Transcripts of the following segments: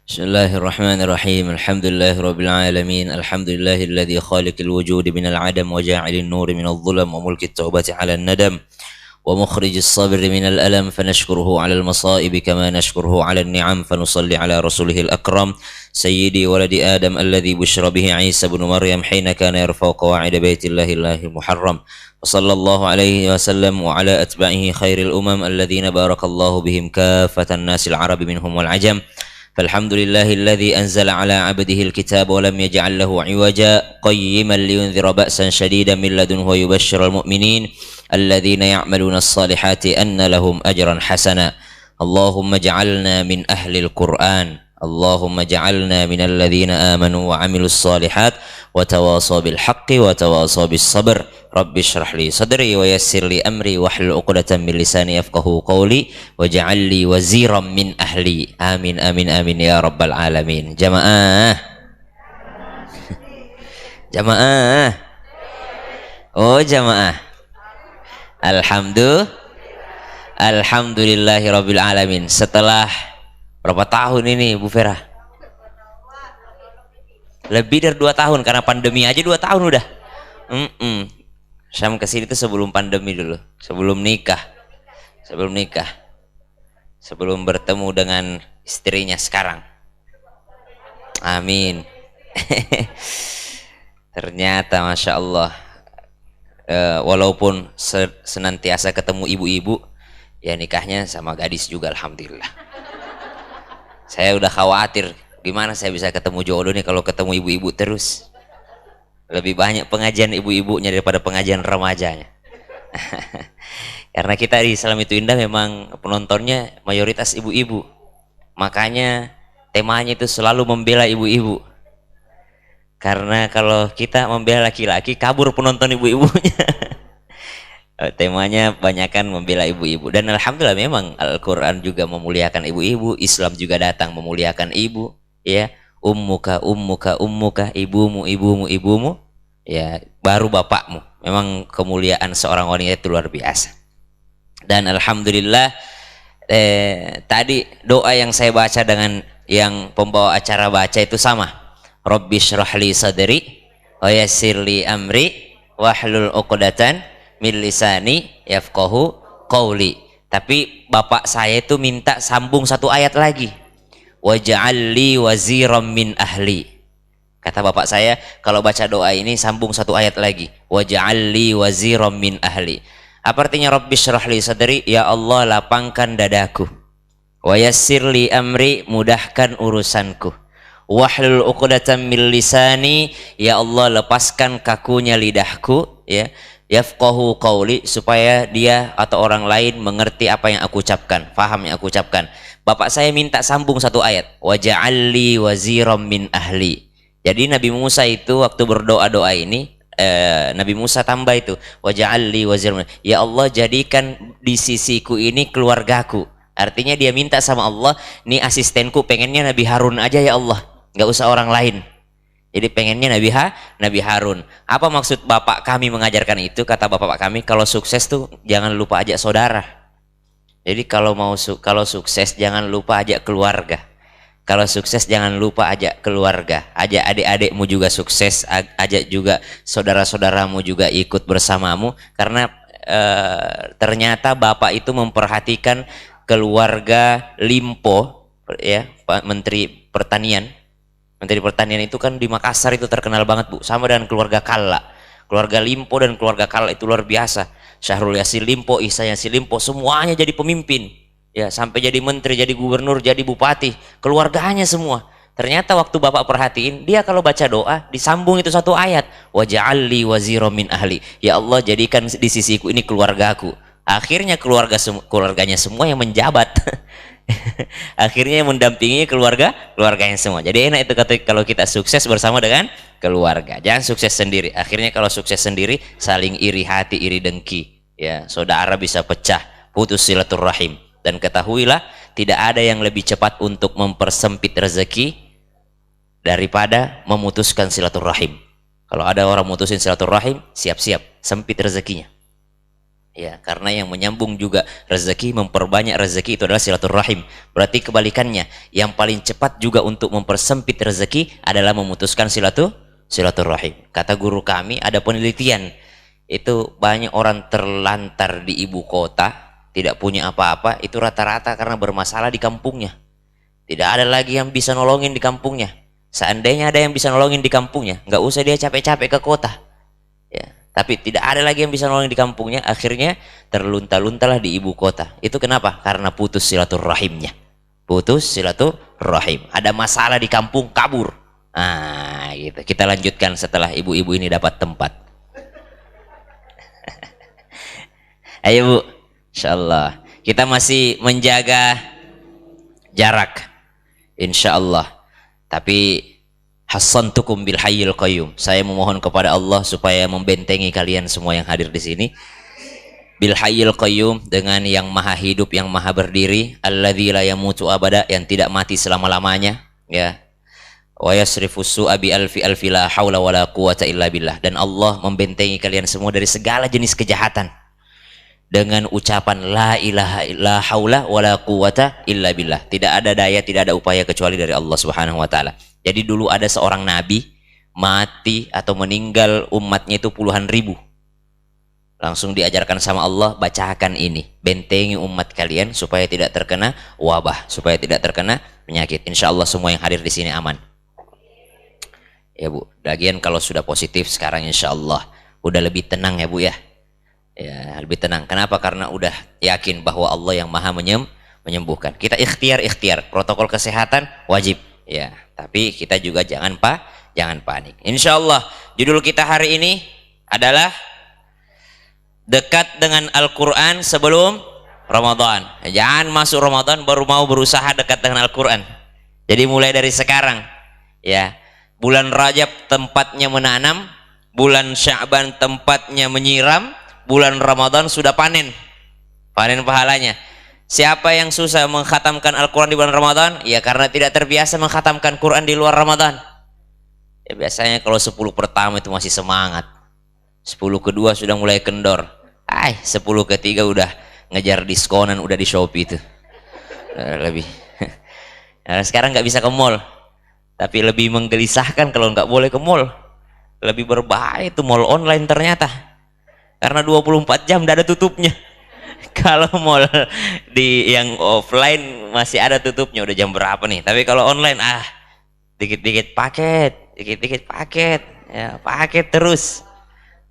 بسم الله الرحمن الرحيم الحمد لله رب العالمين الحمد لله الذي خالق الوجود من العدم وجاعل النور من الظلم وملك التوبة على الندم ومخرج الصبر من الألم فنشكره على المصائب كما نشكره على النعم فنصلي على رسوله الأكرم سيدي ولد آدم الذي بشر به عيسى بن مريم حين كان يرفع قواعد بيت الله المحرم وصلى الله عليه وسلم وعلى أتباعه خير الأمم الذين بارك الله بهم كافة الناس العرب منهم والعجم فالحمد لله الذي أنزل على عبده الكتاب ولم يجعل له عوجا قيما لينذر بأسا شديدا من لدنه ويبشر المؤمنين الذين يعملون الصالحات أن لهم أجرا حسنا اللهم اجعلنا من أهل القرآن اللهم اجعلنا من الذين آمنوا وعملوا الصالحات وتواصوا بالحق وتواصوا بالصبر رب اشرح لي صدري ويسر لي أمري واحلل عقدة من لساني يفقهوا قولي واجعل لي وزيرا من أهلي آمين آمين آمين يا رب العالمين. Jamaah jamaah oh jamaah Alhamdulillahi rabbil alamin. Setelah berapa tahun ini Bu Vera? Lebih dari 2 tahun, karena pandemi aja 2 tahun udah. Syam kesini tuh sebelum pandemi dulu, sebelum nikah, sebelum bertemu dengan istrinya sekarang. Amin. Ternyata Masya Allah, walaupun senantiasa ketemu ibu-ibu, ya nikahnya sama gadis juga, alhamdulillah. Saya udah khawatir gimana saya bisa ketemu jodoh nih kalau ketemu ibu-ibu terus. Lebih banyak pengajian ibu-ibunya daripada pengajian remajanya. Karena kita di Islam itu Indah memang penontonnya mayoritas ibu-ibu, makanya temanya itu selalu membela ibu-ibu. Karena kalau kita membela laki-laki, kabur penonton ibu-ibunya. Temanya banyakkan membela ibu-ibu, dan alhamdulillah memang Al-Quran juga memuliakan ibu-ibu, Islam juga datang memuliakan ibu, ya. Ummuka ummuka ummuka, ibumu ibumu ibumu, ya, baru bapakmu. Memang kemuliaan seorang wanita itu luar biasa. Dan alhamdulillah tadi doa yang saya baca dengan yang pembawa acara baca itu sama. Rabbi syrahli sadri wa yassirli amri wahlul uqdatan min lisani yafqahu qawli. Tapi bapak saya itu minta sambung 1 ayat lagi. Waj'alli waziram min ahli. Kata bapak saya, kalau baca doa ini sambung 1 ayat lagi. Waj'alli waziram min ahli. Apa artinya Rabbi syrahli sadri? Ya Allah, lapangkan dadaku. Wa yassirli amri, mudahkan urusanku. Wahlul uqdatan min lisani, ya Allah, lepaskan kakunya lidahku, ya. Yafqahu qawli, supaya dia atau orang lain mengerti apa yang aku ucapkan, paham yang aku ucapkan. Bapak saya minta sambung 1 ayat. Waja'alli waziram min ahli. Jadi Nabi Musa itu waktu berdoa-doa ini, Nabi Musa tambah itu, waja'alli waziram, ya Allah, jadikan di sisiku ini keluargaku. Artinya dia minta sama Allah, nih asistenku pengennya Nabi Harun aja ya Allah, nggak usah orang lain. Jadi pengennya Nabi Harun. Apa maksud bapak kami mengajarkan itu? Kata bapak kami, kalau sukses tuh jangan lupa ajak saudara. Jadi kalau sukses jangan lupa ajak keluarga. Kalau sukses jangan lupa ajak keluarga. Ajak adik-adikmu juga sukses, ajak juga saudara-saudaramu juga ikut bersamamu, karena ternyata bapak itu memperhatikan keluarga Limpo, ya, Pak Menteri Pertanian. Menteri Pertanian itu kan di Makassar itu terkenal banget, Bu, sama dengan keluarga Kalla. Keluarga Limpo dan keluarga Kalla itu luar biasa. Syahrul Yassin Limpo, Ihsan Yassin Limpo, semuanya jadi pemimpin, ya, sampai jadi menteri, jadi gubernur, jadi bupati, keluarganya semua. Ternyata waktu bapak perhatiin, dia kalau baca doa disambung itu 1 ayat. Waja'alli waziram min ahli, ya Allah, jadikan di sisiku ini keluargaku. Akhirnya keluarganya semua yang menjabat. Akhirnya yang mendampingi keluarganya semua. Jadi enak itu kalau kita sukses bersama dengan keluarga. Jangan sukses sendiri. Akhirnya kalau sukses sendiri saling iri hati, iri dengki, ya, saudara bisa pecah, putus silaturahim. Dan ketahuilah, tidak ada yang lebih cepat untuk mempersempit rezeki daripada memutuskan silaturahim. Kalau ada orang mutusin silaturahim, siap-siap sempit rezekinya. Ya, karena yang menyambung juga rezeki, memperbanyak rezeki itu adalah silaturahim. Berarti kebalikannya, yang paling cepat juga untuk mempersempit rezeki adalah memutuskan silaturahim. Kata guru kami, ada penelitian, itu banyak orang terlantar di ibu kota, tidak punya apa-apa, itu rata-rata karena bermasalah di kampungnya. Tidak ada lagi yang bisa nolongin di kampungnya. Seandainya ada yang bisa nolongin di kampungnya, nggak usah dia capek-capek ke kota. Ya, tapi tidak ada lagi yang bisa nolong di kampungnya, akhirnya terlunta-luntalah di ibu kota. Itu kenapa? Karena putus silaturahimnya. Putus silaturahim. Ada masalah di kampung, kabur. Nah, gitu. Kita lanjutkan setelah ibu-ibu ini dapat tempat. Ayo Bu, insyaallah. Kita masih menjaga jarak, insyaallah. Tapi Hassantukum bil hayyil qayyum. Saya memohon kepada Allah supaya membentengi kalian semua yang hadir di sini. Bil hayyil qayyum, dengan yang maha hidup, yang maha berdiri, alladzi la yamutu abada, yang tidak mati selama-lamanya, ya. Wa yasrifus su'a bi alfi la haula wala quwata illa billah. Dan Allah membentengi kalian semua dari segala jenis kejahatan dengan ucapan la ilaha illa haula wala quwata illa billah. Tidak ada daya, tidak ada upaya kecuali dari Allah Subhanahu wa taala. Jadi dulu ada seorang nabi mati atau meninggal umatnya itu puluhan ribu. Langsung diajarkan sama Allah, bacakan ini, bentengi umat kalian supaya tidak terkena wabah, supaya tidak terkena penyakit. Insya Allah semua yang hadir di sini aman. Ya Bu, lagian kalau sudah positif sekarang insya Allah udah lebih tenang ya Bu ya. Ya, lebih tenang. Kenapa? Karena udah yakin bahwa Allah yang maha menyembuhkan. Kita ikhtiar, protokol kesehatan wajib. Ya, tapi kita juga jangan panik. Insya Allah judul kita hari ini adalah dekat dengan Al-Quran sebelum Ramadan. Jangan masuk Ramadan baru mau berusaha dekat dengan Al-Quran. Jadi mulai dari sekarang, ya. Bulan Rajab tempatnya menanam, bulan Sya'ban tempatnya menyiram, bulan Ramadan sudah panen pahalanya. Siapa yang susah mengkhatamkan Al-Quran di bulan Ramadan? Ya karena tidak terbiasa mengkhatamkan Quran di luar Ramadan. Ya biasanya kalau 10 pertama itu masih semangat, 10 kedua sudah mulai kendor, 10 ketiga udah ngejar diskonan, udah di Shopee itu lebih. Nah, sekarang nggak bisa ke mall, tapi lebih menggelisahkan kalau nggak boleh ke mall. Lebih berbahaya itu mall online ternyata, karena 24 jam tidak ada tutupnya. Kalau mall di yang offline masih ada tutupnya, udah jam berapa nih. Tapi kalau online dikit-dikit paket, ya paket terus,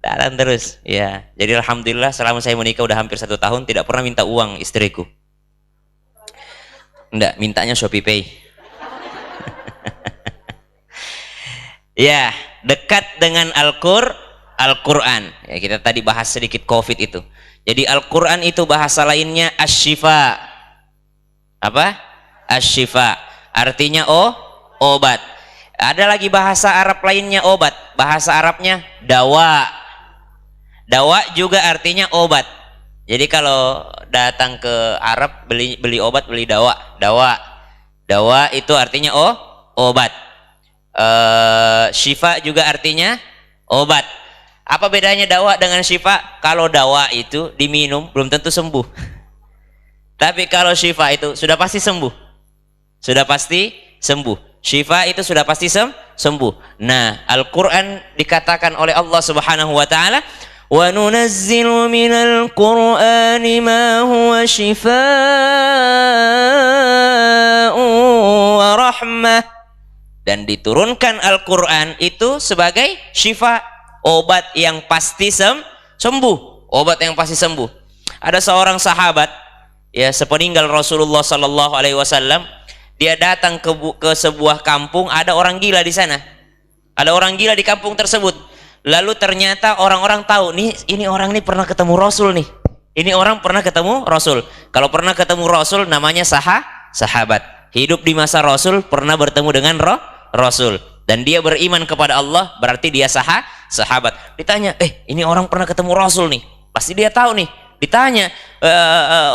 jalan terus, ya. Jadi alhamdulillah selama saya menikah udah hampir 1 tahun tidak pernah minta uang istriku. Enggak, mintanya Shopee Pay. Ya, dekat dengan Al-Quran. Ya, kita tadi bahas sedikit COVID itu. Jadi Al-Quran itu bahasa lainnya asy-syifa. Apa? Asy-syifa. Artinya obat. Ada lagi bahasa Arab lainnya obat. Bahasa Arabnya dawa. Dawa juga artinya obat. Jadi kalau datang ke Arab beli obat, beli dawa. Dawa itu artinya obat. Syifa juga artinya obat. Apa bedanya dawa dengan syifa? Kalau dawa itu diminum belum tentu sembuh. Tapi kalau syifa itu sudah pasti sembuh. Sudah pasti sembuh. Syifa itu sudah pasti sembuh. Nah, Al-Quran dikatakan oleh Allah Subhanahu wa taala, "Wa nunazzilu minal Qur'ani ma huwa syifaa'un wa rahmah." Dan diturunkan Al-Quran itu sebagai syifa, obat yang pasti sembuh, obat yang pasti sembuh. Ada seorang sahabat, ya, sepeninggal Rasulullah Sallallahu Alaihi Wasallam, dia datang ke sebuah kampung, ada orang gila di sana, ada orang gila di kampung tersebut. Lalu ternyata orang-orang tahu nih, ini orang nih pernah ketemu Rasul nih, ini orang pernah ketemu Rasul. Kalau pernah ketemu Rasul namanya sahabat, hidup di masa Rasul, pernah bertemu dengan Rasul, dan dia beriman kepada Allah, berarti dia sahabat. Ditanya, ini orang pernah ketemu Rasul nih, pasti dia tahu nih. Ditanya,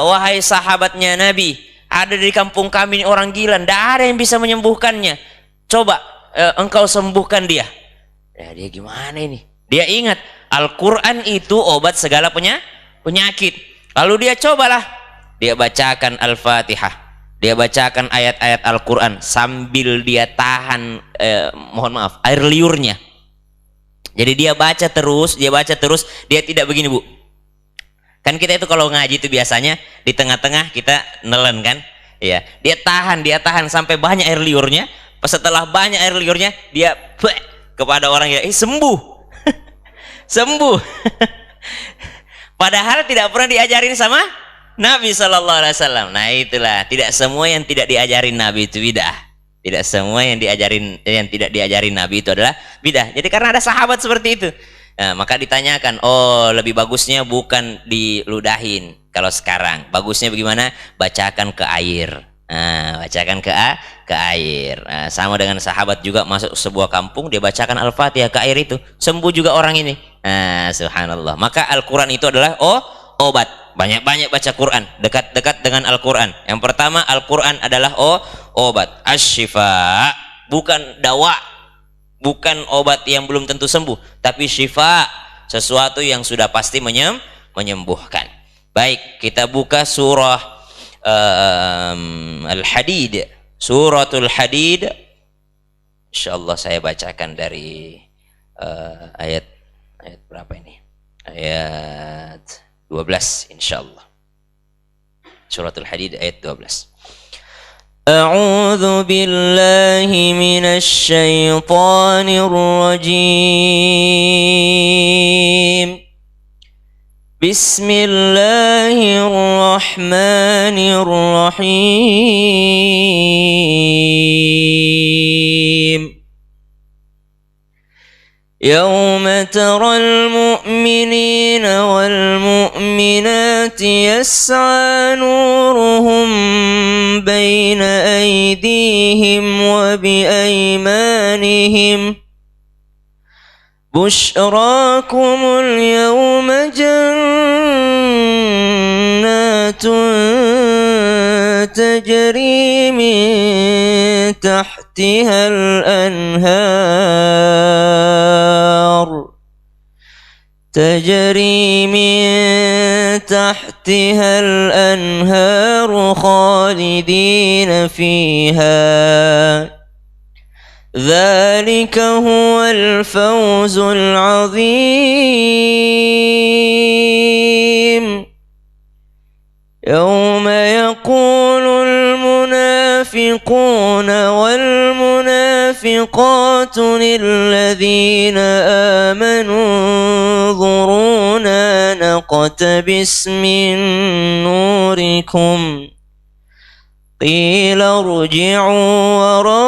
wahai sahabatnya Nabi, ada di kampung kami orang gila, tidak ada yang bisa menyembuhkannya, coba engkau sembuhkan dia. Ya, dia gimana ini? Dia ingat Al-Quran itu obat segala penyakit. Lalu dia cobalah, dia bacakan Al-Fatihah, dia bacakan ayat-ayat Al-Quran sambil dia tahan mohon maaf, air liurnya. Jadi dia baca terus, dia tidak begini Bu. Kan kita itu kalau ngaji itu biasanya di tengah-tengah kita nelen kan, ya. Dia tahan sampai banyak air liurnya. Setelah banyak air liurnya, dia kepada orang ya, sembuh, sembuh. Padahal tidak pernah diajarin sama Nabi Shallallahu Alaihi Wasallam. Nah itulah, tidak semua yang tidak diajarin Nabi itu bidah. Tidak semua yang tidak diajarin Nabi itu adalah bidah. Jadi karena ada sahabat seperti itu, nah, maka ditanyakan, oh lebih bagusnya bukan diludahin. Kalau sekarang bagusnya bagaimana? Bacakan ke air. Nah, bacakan ke air. Nah, sama dengan sahabat juga masuk sebuah kampung, dia bacakan Al-Fatihah ke air itu, sembuh juga orang ini. Nah, subhanallah. Maka Al-Quran itu adalah obat. Banyak-banyak baca Quran, dekat-dekat dengan Al-Quran. Yang pertama, Al-Quran adalah obat. Asy-syifa, bukan dawa, bukan obat yang belum tentu sembuh, tapi syifa, sesuatu yang sudah pasti menyembuhkan. Baik, kita buka surah Al-Hadid, suratul Hadid. Insyaallah saya bacakan dari ayat berapa ini? Ayat 12 insyaallah. Suratul Hadid ayat 12. A'udzu billahi minasy syaithanir rajim. Bismillahirrahmanirrahim. يوم ترى المؤمنين والمؤمنات يسعى نورهم بين أيديهم وبأيمانهم بشراكم اليوم جنات تجري من تحتها الأنهار خالدين فيها ذلك هو الفوز العظيم يوم يقول المنافقون والمنافقات للذين آمنوا انظرونا نقتبس من نوركم قيل ارجعوا وراءكم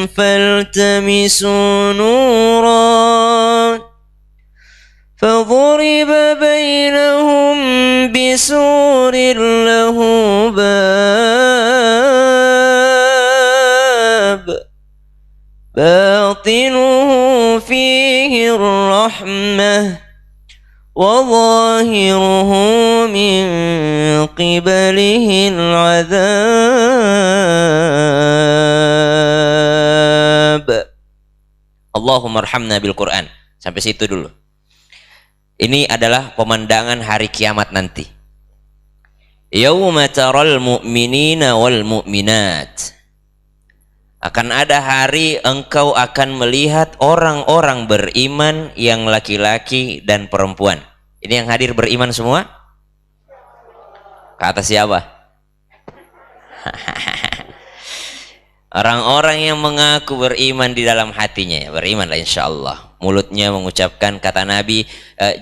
فالتمسوا نورا فضرب بينهم بسور له باب باطنه فيه الرحمة وظاهره من قبله العذاب. Allahumma arhamna bil Quran. Sampai situ dulu. Ini adalah pemandangan hari kiamat nanti. Yauma taral mu'minina wal mu'minat. Akan ada hari engkau akan melihat orang-orang beriman yang laki-laki dan perempuan. Ini yang hadir beriman semua? Kata siapa? Orang-orang yang mengaku beriman di dalam hatinya, ya berimanlah insyaallah. Mulutnya mengucapkan kata Nabi,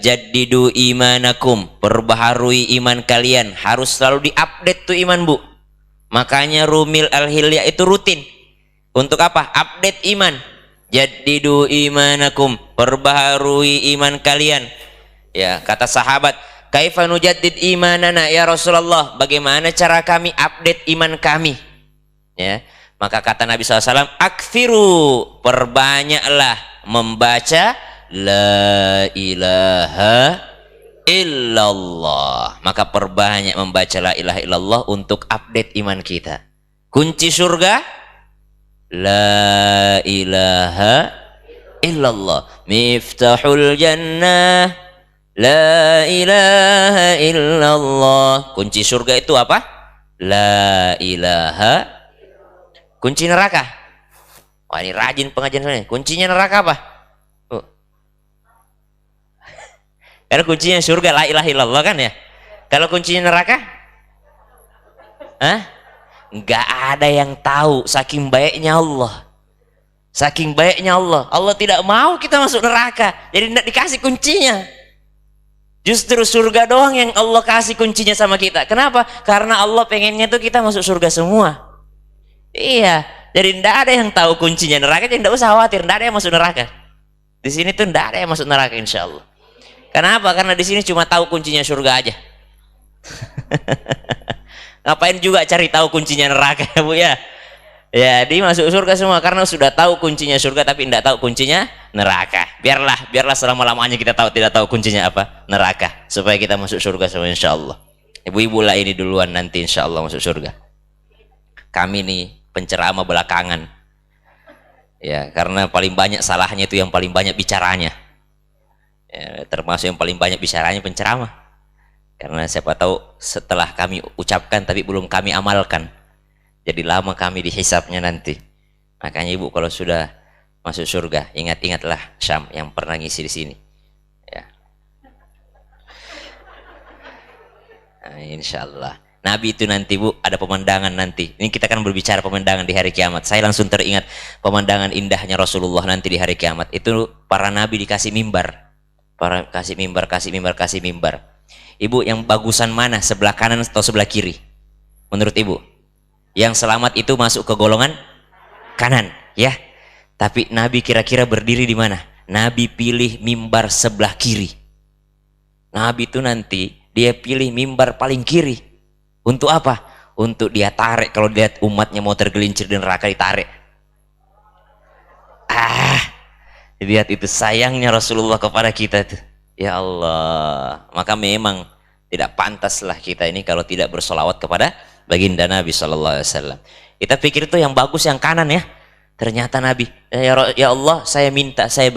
jaddidu imanakum, perbaharui iman kalian. Harus selalu diupdate tuh iman Bu. Makanya Rumil Al-Hilyah itu rutin. Untuk apa? Update iman. Jaddidu imanakum, perbaharui iman kalian. Ya, kata sahabat, kaifa nujaddid imanana ya Rasulullah? Bagaimana cara kami update iman kami? Ya. Maka kata Nabi SAW, aktsiru, perbanyaklah membaca la ilaha illallah. Maka perbanyak membaca la ilaha illallah untuk update iman kita. Kunci surga la ilaha illallah. Miftahul jannah la ilaha illallah. Kunci surga itu apa? La ilaha. Kunci neraka? Wah, ini rajin pengajian ini. Kuncinya neraka apa? Karena kuncinya surga la ilaha illallah kan ya. Kalau kuncinya neraka? Hah? Nggak ada yang tahu, saking baiknya Allah. Saking baiknya Allah. Allah tidak mau kita masuk neraka, jadi tidak dikasih kuncinya. Justru surga doang yang Allah kasih kuncinya sama kita. Kenapa? Karena Allah pengennya tuh kita masuk surga semua. Iya, jadi tidak ada yang tahu kuncinya neraka, jadi tidak usah khawatir, tidak ada yang masuk neraka. Di sini tuh tidak ada yang masuk neraka insya Allah. Kenapa? Karena di sini cuma tahu kuncinya surga aja. Ngapain juga cari tahu kuncinya neraka ya Bu ya? Ya, dia masuk surga semua karena sudah tahu kuncinya surga tapi tidak tahu kuncinya neraka. Biarlah selama-lamanya kita tidak tahu kuncinya apa? Neraka. Supaya kita masuk surga semua insya Allah. Ibu-ibu lah ini duluan nanti insya Allah masuk surga. Kami nih penceramah belakangan. Ya, karena paling banyak salahnya itu yang paling banyak bicaranya. Ya, termasuk yang paling banyak bicaranya penceramah. Karena siapa tahu setelah kami ucapkan tapi belum kami amalkan, jadi lama kami dihisapnya nanti. Makanya ibu kalau sudah masuk surga, ingat-ingatlah Syam yang pernah ngisi di sini. Ya. Nah, insya Allah. Nabi itu nanti Bu ada pemandangan nanti. Ini kita kan berbicara pemandangan di hari kiamat. Saya langsung teringat pemandangan indahnya Rasulullah nanti di hari kiamat. Itu para nabi dikasih mimbar. Para kasih mimbar. Ibu yang bagusan mana? Sebelah kanan atau sebelah kiri? Menurut ibu? Yang selamat itu masuk ke golongan kanan, ya. Tapi Nabi kira-kira berdiri di mana? Nabi pilih mimbar sebelah kiri. Nabi itu nanti dia pilih mimbar paling kiri. Untuk apa? Untuk dia tarik kalau lihat umatnya mau tergelincir di neraka, ditarik. Lihat itu sayangnya Rasulullah kepada kita tuh. Ya Allah, maka memang tidak pantaslah kita ini kalau tidak bersolawat kepada baginda Nabi Sallallahu Alaihi Wasallam. Kita pikir itu yang bagus yang kanan ya. Ternyata Nabi, ya Allah, saya minta saya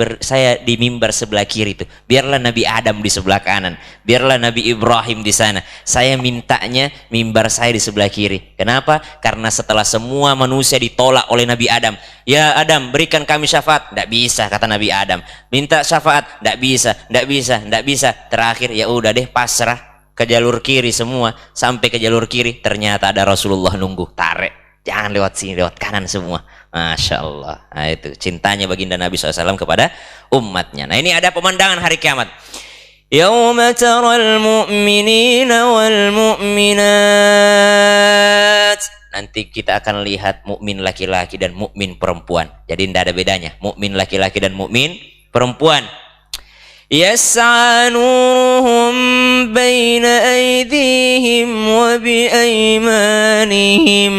di mimbar sebelah kiri itu. Biarlah Nabi Adam di sebelah kanan, biarlah Nabi Ibrahim di sana. Saya mintanya mimbar saya di sebelah kiri. Kenapa? Karena setelah semua manusia ditolak oleh Nabi Adam. Ya Adam, berikan kami syafaat. Tidak bisa, kata Nabi Adam. Minta syafaat, tidak bisa. Terakhir ya udah deh, pasrah ke jalur kiri semua. Sampai ke jalur kiri, ternyata ada Rasulullah nunggu, tarik. Jangan lewat sini, lewat kanan semua. Masya Allah. Nah, itu cintanya baginda Nabi SAW kepada umatnya. Nah, ini ada pemandangan hari kiamat. Yauma taral mu'minina wal mu'minat. Nanti kita akan lihat mukmin laki-laki dan mukmin perempuan. Jadi tidak ada bedanya. Mukmin laki-laki dan mukmin perempuan. Yas'a nuruhum baina aydihim wa bi aymanihim.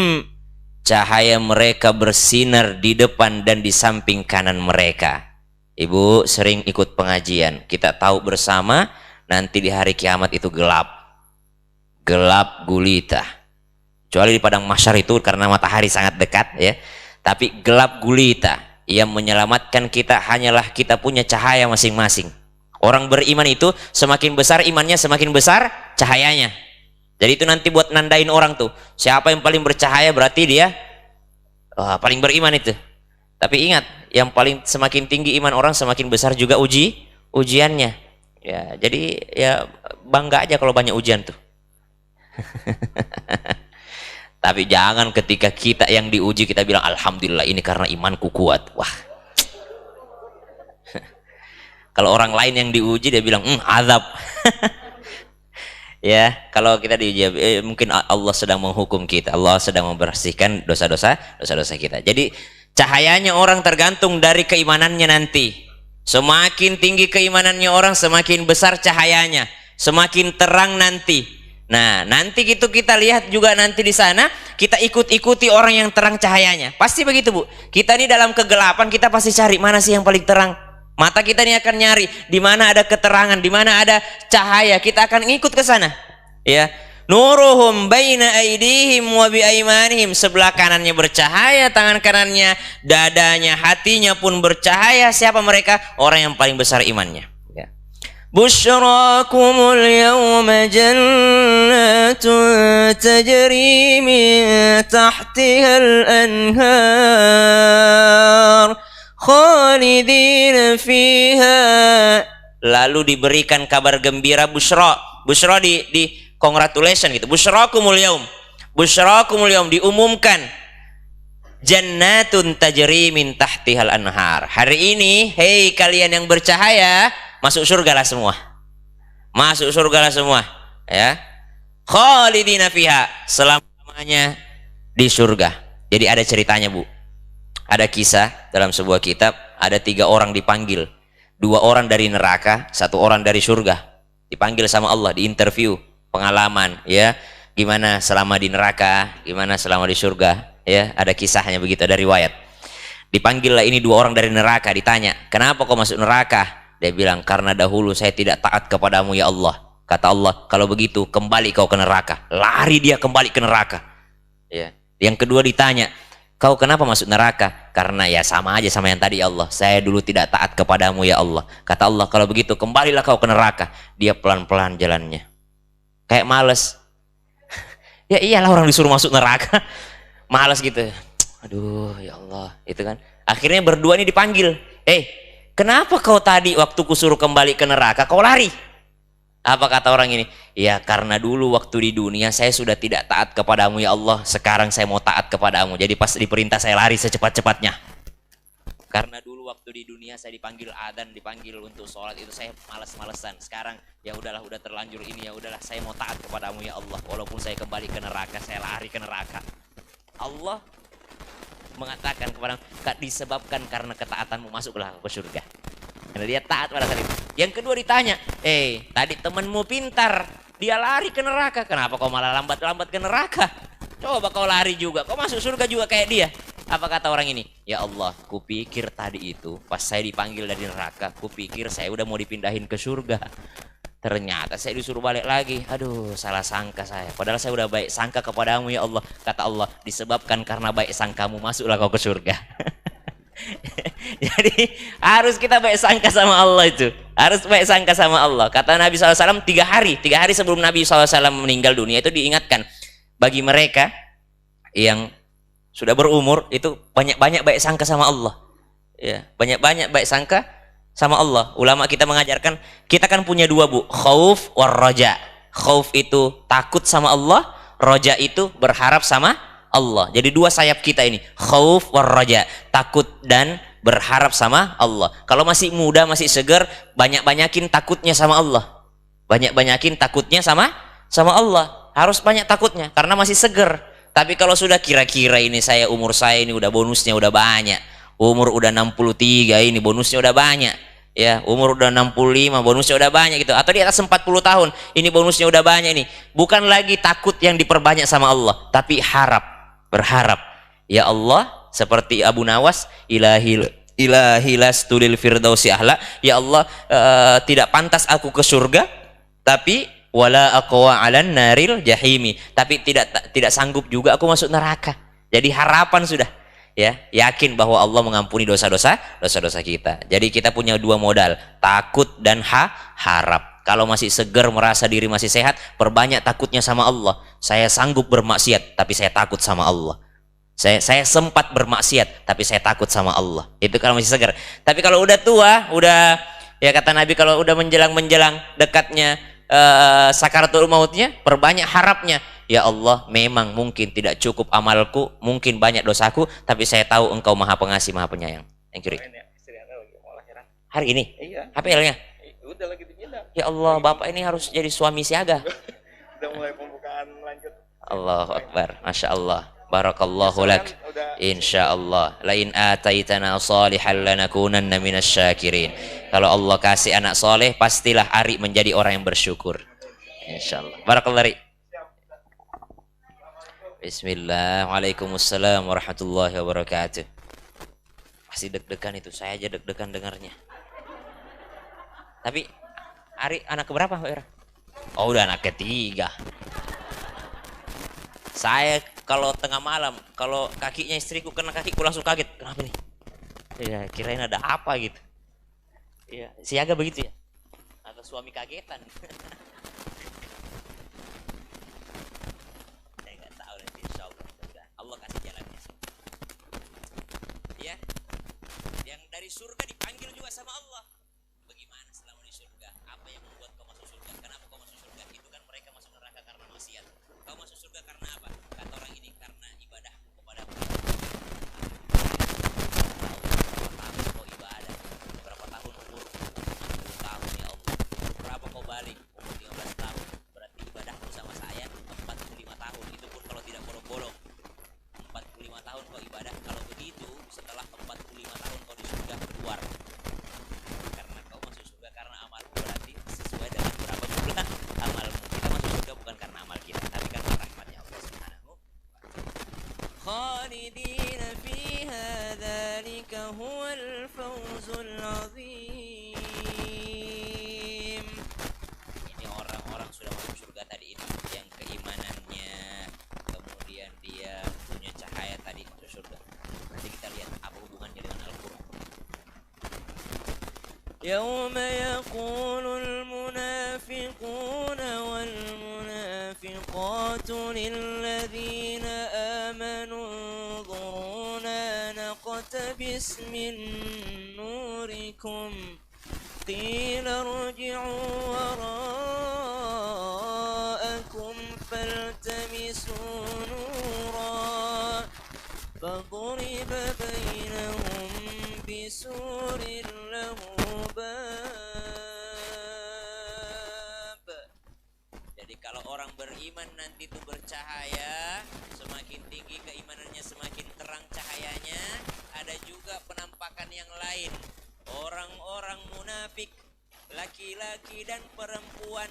Cahaya mereka bersinar di depan dan di samping kanan mereka. Ibu sering ikut pengajian, kita tahu bersama nanti di hari kiamat itu gelap gulita. Kecuali di padang mahsyar itu karena matahari sangat dekat ya. Tapi gelap gulita. Yang menyelamatkan kita hanyalah kita punya cahaya masing-masing. Orang beriman itu semakin besar imannya, semakin besar cahayanya. Jadi itu nanti buat nandain orang tuh, siapa yang paling bercahaya berarti dia paling beriman itu. Tapi ingat, yang paling semakin tinggi iman orang semakin besar juga ujiannya. Ya, jadi ya bangga aja kalau banyak ujian tuh. Tapi jangan ketika kita yang diuji kita bilang alhamdulillah ini karena imanku kuat. Wah. Kalau orang lain yang diuji dia bilang azab. Ya, kalau kita diuji mungkin Allah sedang menghukum kita, Allah sedang membersihkan dosa-dosa kita. Jadi cahayanya orang tergantung dari keimanannya nanti. Semakin tinggi keimanannya orang, semakin besar cahayanya, semakin terang nanti. Nah, nanti gitu kita lihat juga nanti di sana, kita ikuti orang yang terang cahayanya. Pasti begitu, Bu. Kita ini dalam kegelapan kita pasti cari mana sih yang paling terang. Mata kita ini akan nyari di mana ada keterangan, di mana ada cahaya, kita akan ngikut ke sana. Ya. Nuruhum baina aidihim wa bi aimanihim. Sebelah kanannya bercahaya, tangan kanannya, dadanya, hatinya pun bercahaya. Siapa mereka? Orang yang paling besar imannya. Ya. Busyrakumul yawma jannatun tajri min tahtihal anhar khalidina fiha. Lalu diberikan kabar gembira, busyra. Busyra di congratulation gitu. Busyrakumul yaum. Busyrakumul yaum, diumumkan. Jannatun tajri min tahtihal anhar. Hari ini, hei kalian yang bercahaya, masuk surga lah semua. Masuk surga lah semua, ya. Khalidina fiha, selamanya di surga. Jadi ada ceritanya, Bu. Ada kisah dalam sebuah kitab, ada 3 orang dipanggil. 2 orang dari neraka, 1 orang dari surga. Dipanggil sama Allah, diinterview, pengalaman, ya. Gimana selama di neraka, gimana selama di surga, ya. Ada kisahnya begitu, ada riwayat. Dipanggillah ini 2 orang dari neraka, ditanya, kenapa kau masuk neraka? Dia bilang, karena dahulu saya tidak taat kepadamu ya Allah. Kata Allah, kalau begitu kembali kau ke neraka. Lari dia kembali ke neraka, ya. Yang kedua ditanya, kau kenapa masuk neraka? Karena ya sama aja sama yang tadi ya Allah. Saya dulu tidak taat kepadamu ya Allah. Kata Allah, kalau begitu kembalilah kau ke neraka. Dia pelan-pelan jalannya. Kayak males. Ya iyalah orang disuruh masuk neraka. Males gitu. Aduh ya Allah. Itu kan. Akhirnya berdua ini dipanggil. Kenapa kau tadi waktu kusuruh kembali ke neraka kau lari? Apa kata orang ini? Ya karena dulu waktu di dunia saya sudah tidak taat kepadamu ya Allah. Sekarang saya mau taat kepadamu. Jadi pas diperintah saya lari secepat-cepatnya. Karena dulu waktu di dunia saya dipanggil adzan, dipanggil untuk sholat, itu saya malas-malesan. Sekarang ya udahlah, udah terlanjur ini, ya udahlah saya mau taat kepadamu ya Allah. Walaupun saya kembali ke neraka, saya lari ke neraka. Allah mengatakan kepada disebabkan karena ketaatanmu masuklah ke surga. Karena dia taat pada saat itu. Yang kedua ditanya, tadi temanmu pintar, dia lari ke neraka, kenapa kau malah lambat-lambat ke neraka? Coba kau lari juga, kau masuk surga juga kayak dia. Apa kata orang ini? Ya Allah, kupikir tadi itu pas saya dipanggil dari neraka, kupikir saya udah mau dipindahin ke surga. Ternyata saya disuruh balik lagi. Aduh, salah sangka saya. Padahal saya udah baik sangka kepadamu ya Allah. Kata Allah, disebabkan karena baik sangkamu masuklah kau ke surga. Jadi harus kita baik sangka sama Allah itu. Harus baik sangka sama Allah. Kata Nabi SAW 3 hari sebelum Nabi SAW meninggal dunia itu diingatkan. Bagi mereka yang sudah berumur itu banyak-banyak baik sangka sama Allah. Ya, banyak-banyak baik sangka sama Allah. Ulama kita mengajarkan, kita kan punya 2 Bu, khauf war raja. Khauf itu takut sama Allah, raja itu berharap sama Allah. Jadi 2 sayap kita ini, khauf war raja, takut dan berharap sama Allah. Kalau masih muda, masih segar, banyak-banyakin takutnya sama Allah. Banyak-banyakin takutnya sama Allah. Harus banyak takutnya karena masih segar. Tapi kalau sudah kira-kira ini umur saya ini udah bonusnya udah banyak. Umur udah 63 ini bonusnya udah banyak. Ya, umur udah 65 bonusnya udah banyak gitu. Atau di atas 40 tahun ini bonusnya udah banyak ini. Bukan lagi takut yang diperbanyak sama Allah, tapi berharap. Ya Allah, seperti Abu Nawas, ilahi lastu lil firdausi ahla. Ya Allah, tidak pantas aku ke surga, tapi wala aqwa 'alan naril jahimi, tapi tidak sanggup juga aku masuk neraka. Jadi harapan sudah, ya, yakin bahwa Allah mengampuni dosa-dosa kita. Jadi kita punya 2 modal, takut dan harap. Kalau masih segar, merasa diri masih sehat, perbanyak takutnya sama Allah. Saya sanggup bermaksiat tapi saya takut sama Allah. Saya sempat bermaksiat tapi saya takut sama Allah. Itu kalau masih segar. Tapi kalau udah tua, udah, ya kata Nabi, kalau udah menjelang dekatnya sakaratul mautnya, perbanyak harapnya. Ya Allah, memang mungkin tidak cukup amalku, mungkin banyak dosaku, tapi saya tahu Engkau Maha Pengasih, Maha Penyayang. Yang kiri. Hari ini? Iya. HPL-nya? Udah lagi dipindah. Ya Allah, Bapak ini harus jadi suami siaga. Udah mulai pembukaan lanjut. Allahu Akbar, Masya Allah. Barakallahu lak. Insyaallah. Lain ataitana salihan lanakunanna minasyakirin. Kalau Allah kasih anak soleh, pastilah Ari menjadi orang yang bersyukur. Insyaallah. Barakallahu. Bismillah. Waalaikumsalam warahmatullahi wabarakatuh. Masih deg-degan itu, saya aja deg-degan dengarnya. Tapi Ari anak keberapa, Mbak Ira? Oh, udah anak ketiga. Saya kalau tengah malam, kalau kakinya istriku kena kakiku langsung kaget. Kenapa nih? Ya, kirain ada apa gitu. Ya, siaga begitu ya. Atau suami kagetan. Saya nggak tahu nanti insya Allah. Allah kasih jalannya. Ya, yang dari surga dipanggil juga sama Allah. Bagaimana selama di surga? Apa yang membuat kau masuk surga? Kenapa kau masuk surga? Itu kan mereka masuk neraka karena maksiat. Kau masuk surga karena apa? Kata orang ini karena ibadah kepada Allah. Berapa tahun kau ibadah? Berapa tahun umur? 60 tahun ya Allah. Berapa kau balik? Umur 15 tahun. Berarti ibadahmu sama saya 45 tahun. Itu pun kalau tidak bolong-bolong. 45 tahun kau ibadah. Kalau begitu setelah 45 tahun kau di surga keluar. Karena kau masuk surga karena amalmu, berarti sesuai dengan berapa jumlah amalmu. Kita masuk surga bukan karena amal kita, tapi karena rahmatnya Allah Subhanahu. Khalidina fiha dzalika huwal fawzul azim. Ini orang-orang sudah masuk surga tadi ini yang keimanannya, kemudian dia punya cahaya tadi masuk surga. Nanti kita lihat apa hubungannya dengan Al-Quran. يوم يقول المنافقون والمنافقات للذين آمنوا انظرونا نقتبس من نوركم قيل ارجعوا وراءكم فالتمسوا نورا فضرب بينهم بسور له bab. Jadi kalau orang beriman nanti itu bercahaya, semakin tinggi keimanannya semakin terang cahayanya. Ada juga penampakan yang lain. Orang-orang munafik, laki-laki dan perempuan,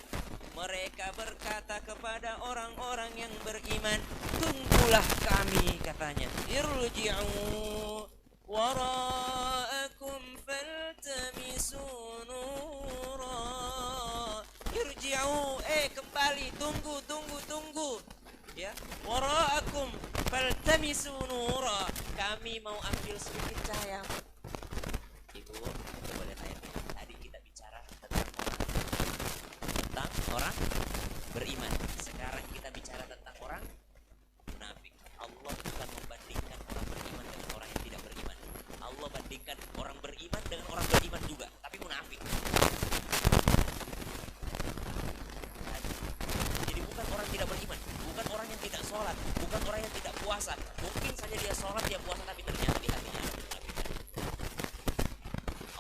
mereka berkata kepada orang-orang yang beriman, tunggulah kami, katanya. Irji'u wara'akum faltamisu nura. Irji'u, kembali, tunggu. Ya, wara'akum faltamisu nura. Kami mau ambil sedikit cahaya. Ibu, coba lihat ayatnya. Tadi kita bicara tentang orang beriman. Sekarang kita bicara tentang orang munafik. Allah bukan membandingkan orang beriman dengan orang yang tidak beriman. Allah bandingkan orang beriman dengan orang beriman juga, tapi munafik. Jadi bukan orang tidak beriman, bukan orang yang tidak sholat, bukan orang yang tidak puasa. Mungkin saja dia sholat, dia puasa, tapi ternyata di hatinya ada kemunafikan.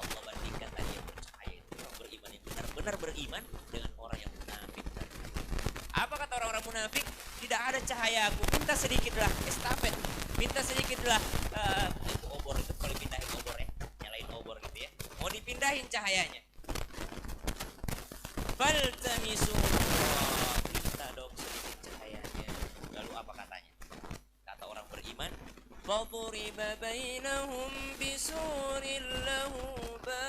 Allah bandingkan tadi yang bercahaya itu orang beriman yang benar-benar beriman dengan orang yang munafik. Apa kata orang-orang munafik? Tidak ada cahaya aku, minta sedikitlah estafet, minta sedikitlah itu obor itu, kalau pindahin obor ya, nyalain obor gitu ya, mau dipindahin cahayanya. Faltamisu, minta dong sedikit cahayanya. Lalu apa katanya? Kata orang beriman, faduriba bainahum bisurin lahu bab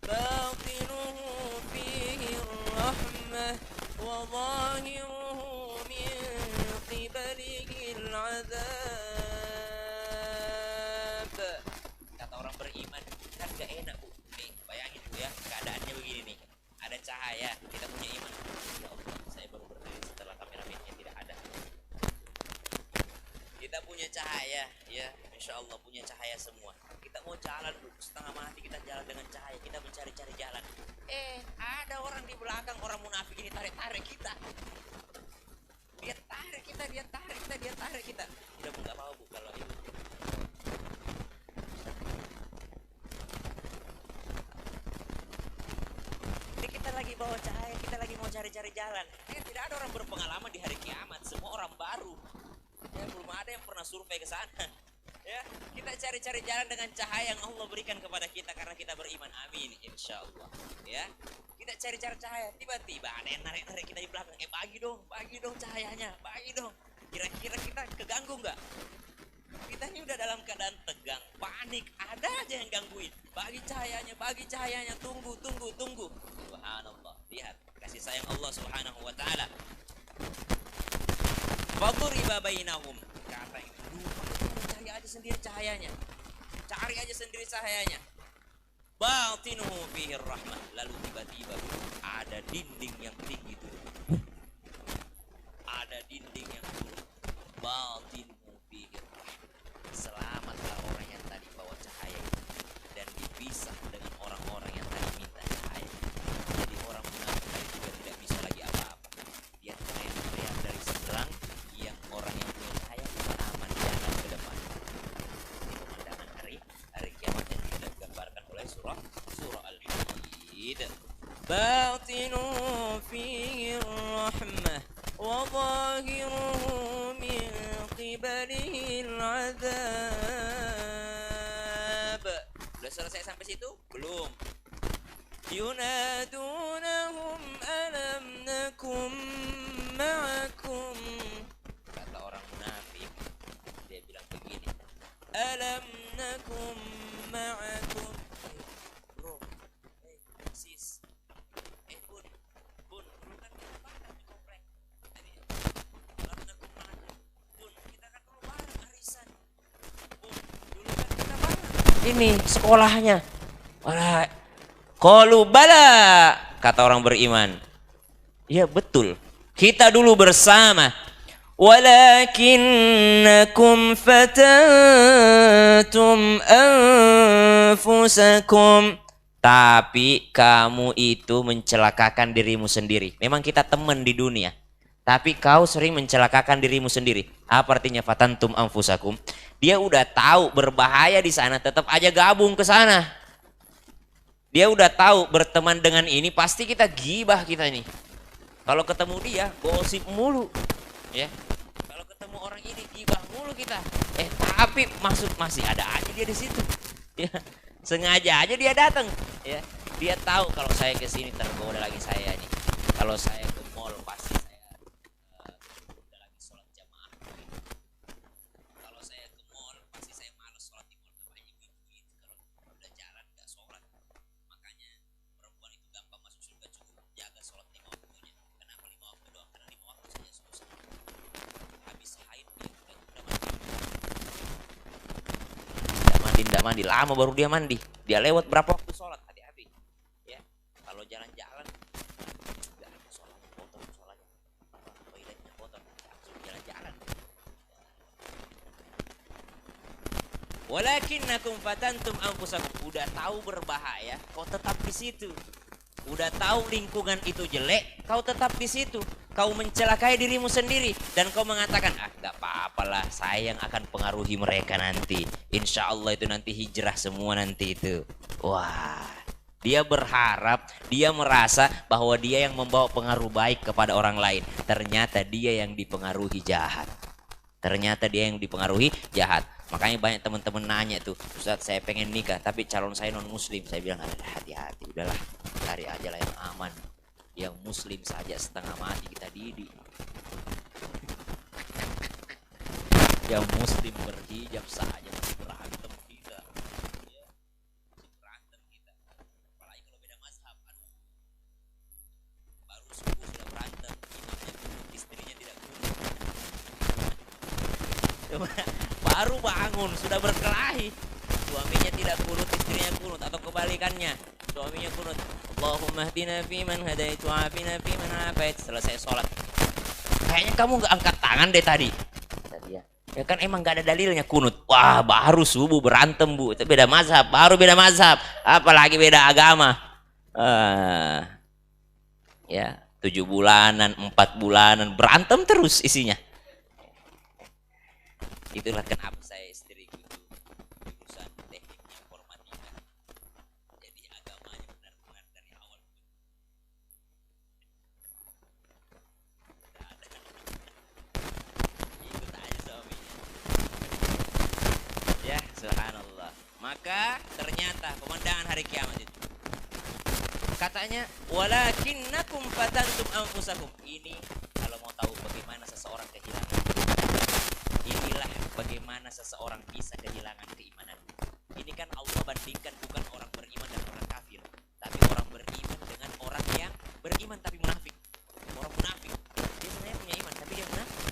batinuhu fihi rahmah wa zahiruhu min qibalihi al-'adzab. Kata orang beriman, kan gak enak Bu. Nih, bayangin Bu ya, keadaannya begini nih. Ada cahaya, kita punya iman. Ya Allah, saya baru berdiri setelah kameramennya tidak ada. Kita punya cahaya, ya, insya Allah punya cahaya semua. Kita mau jalan Bu, setengah mati kita jalan dengan cahaya, kita mencari-cari jalan. Ada orang di belakang, orang munafik ini tarik-tarik kita. Dia tarik kita. Tidak Bu, nggak mau Bu kalau itu. Ini kita lagi bawa cahaya, kita lagi mau cari-cari jalan. Tidak ada orang berpengalaman di hari kiamat, semua orang baru. Ya, belum ada yang pernah survei ke sana. Ya, kita cari-cari jalan dengan cahaya yang Allah berikan kepada kita karena kita beriman. Amin, insya Allah. Ya, kita cari-cari cahaya. Tiba-tiba ada yang narik-narik kita di belakang. Bagi dong cahayanya, bagi dong. Kira-kira kita keganggu nggak? Kita ini udah dalam keadaan tegang, panik, ada aja yang gangguin. Bagi cahayanya, tunggu. Subhanallah. Lihat kasih sayang Allah Subhanahu wa taala. Faduriba bainahum. Kata itu, cari aja sendiri cahayanya. Cari aja sendiri cahayanya. Batinuhu fihi rahmah. Lalu tiba-tiba ada dinding yang tinggi turun. Ada dinding yang turun. Batinuhu fihi rahmah. Selamatlah orang yang tadi bawa cahaya itu dan dipisah dengan orang-orang yang tadi minta cahaya. Jadi orang munafik tadi juga tidak bisa lagi apa-apa. Dia teriak dari seberang, yang orang yang punya cahaya bisa aman jalan ke depan. Ini pemandangan hari kiamat yang sudah digambarkan oleh surah Al-Hadid. Batinu fihi rahmah wa zahiruhu min qibalihi al-'adzab. Sudah selesai sampai situ? Belum. Yunadunahum alam nakum ma'akum. Kata orang munafik, dia bilang begini, alam nakum ma'akum. Bro, sis, bun, dulu kan kita bareng di komplek. Alam nakum ma'akum. Bun, kita kan dulu bareng arisan. Bun, dulu kan kita bareng ini sekolahnya. Wah, qalu bala, kata orang beriman. Ya betul, kita dulu bersama. Walakinnakum fatantum anfusakum. Tapi kamu itu mencelakakan dirimu sendiri. Memang kita teman di dunia, tapi kau sering mencelakakan dirimu sendiri. Apa artinya fatantum anfusakum? Dia udah tahu berbahaya di sana, tetap aja gabung ke sana. Dia udah tahu berteman dengan ini pasti kita gibah kita ini. Kalau ketemu dia gosip mulu, ya. Kalau ketemu orang ini gibah mulu kita. Tapi masih ada aja dia di situ. Ya. Sengaja aja dia datang, ya. Dia tahu kalau saya ke sini tergoda lagi saya nih. Kalau saya ke mall pasti saya udah lagi sholat jamaah. Kalau saya ke mall pasti saya malas sholat di mall. Banyak gitu. Kalau udah jalan nggak sholat. Makanya perempuan itu gampang masuk surga, cukup jaga sholat 5 waktunya. Kenapa 5 waktu doang? Karena 5 waktu saja susah. Habis haid dia udah mandi. Tidak mandi lama baru dia mandi. Dia lewat berapa waktu sholat, hati-hati. Ya, kalau jalan-jalan nggak ada sholatnya, kotor sholatnya. Toiletnya kotor, langsung jalan-jalan. Walakinnakum fatantum anfusakum. Udah tahu berbahaya, kau tetap di situ. Udah tahu lingkungan itu jelek, kau tetap di situ. Kau mencelakai dirimu sendiri dan kau mengatakan, nggak apa-apalah, saya yang akan pengaruhi mereka nanti. Insya Allah itu nanti hijrah semua nanti itu. Wah, dia berharap, dia merasa bahwa dia yang membawa pengaruh baik kepada orang lain. Ternyata dia yang dipengaruhi jahat. Ternyata dia yang dipengaruhi jahat. Makanya banyak teman-teman nanya tuh, Ustadz saya pengen nikah tapi calon saya non muslim. Saya bilang hati-hati, udahlah cari aja lah yang aman. Yang muslim saja setengah mati kita didik. Yang muslim berhijab saja masih berantem kita. Ya, masih berantem kita. Apalagi kalau beda mazhab, aduh. Baru subuh sudah berantem, imamnya kunut, istrinya tidak kunut. Baru bangun sudah berkelahi, suaminya tidak kunut, istrinya kunut, atau kebalikannya, suaminya kunut, Allahumma hdina fiman hadaitu afina fiman afait. Selesai sholat, kayaknya kamu nggak angkat tangan deh tadi. Ya kan emang nggak ada dalilnya kunut. Wah, baru subuh berantem bu, itu beda mazhab, baru beda mazhab, apalagi beda agama. Ya 7 bulanan 4 bulanan berantem terus isinya. Itulah kenapa saya istriku itu jurusan teknik informatika. Jadi agamanya benar-benar dari awal. Ikut aja suaminya. Ya, subhanallah. Maka ternyata pemandangan hari kiamat itu. Katanya, walakinnakum fatantum anfusakum. Ini kalau mau tahu bagaimana seseorang kehilangan. Inilah bagaimana seseorang bisa kehilangan keimanan. Ini kan Allah bandingkan bukan orang beriman dan orang kafir, tapi orang beriman dengan orang yang beriman tapi munafik. Orang munafik, dia sebenarnya punya iman tapi dia munafik.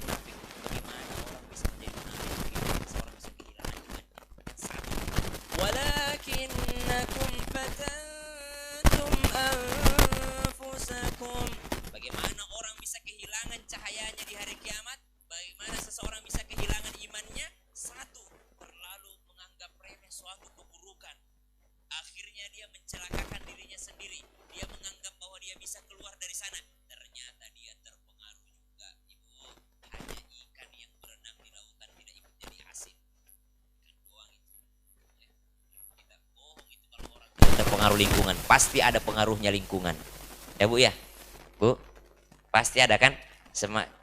pengaruh lingkungan. Pasti ada pengaruhnya lingkungan. Ya Bu ya? Bu? Pasti ada kan?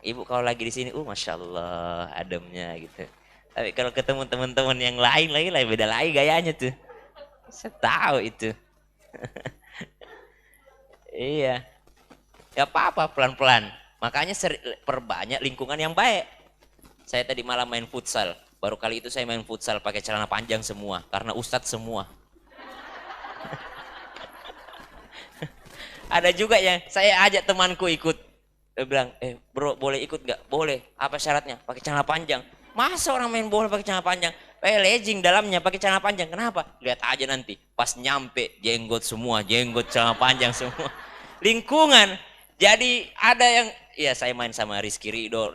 Ibu kalau lagi di sini, Masya Allah ademnya gitu. Tapi kalau ketemu teman-teman yang lain lagi beda lagi gayanya tuh. Saya tahu itu. Iya. Gak apa-apa pelan-pelan. Makanya perbanyak lingkungan yang baik. Saya tadi malam main futsal. Baru kali itu saya main futsal pakai celana panjang semua. Karena ustadz semua. Ada juga yang saya ajak temanku ikut. Dia bilang, bro boleh ikut gak? Boleh. Apa syaratnya? Pakai celana panjang. Masa orang main bola pakai celana panjang? Legging dalamnya pakai celana panjang. Kenapa? Lihat aja nanti. Pas nyampe jenggot semua, jenggot celana panjang semua. Lingkungan. Jadi ada yang, ya saya main sama Rizky Ridho,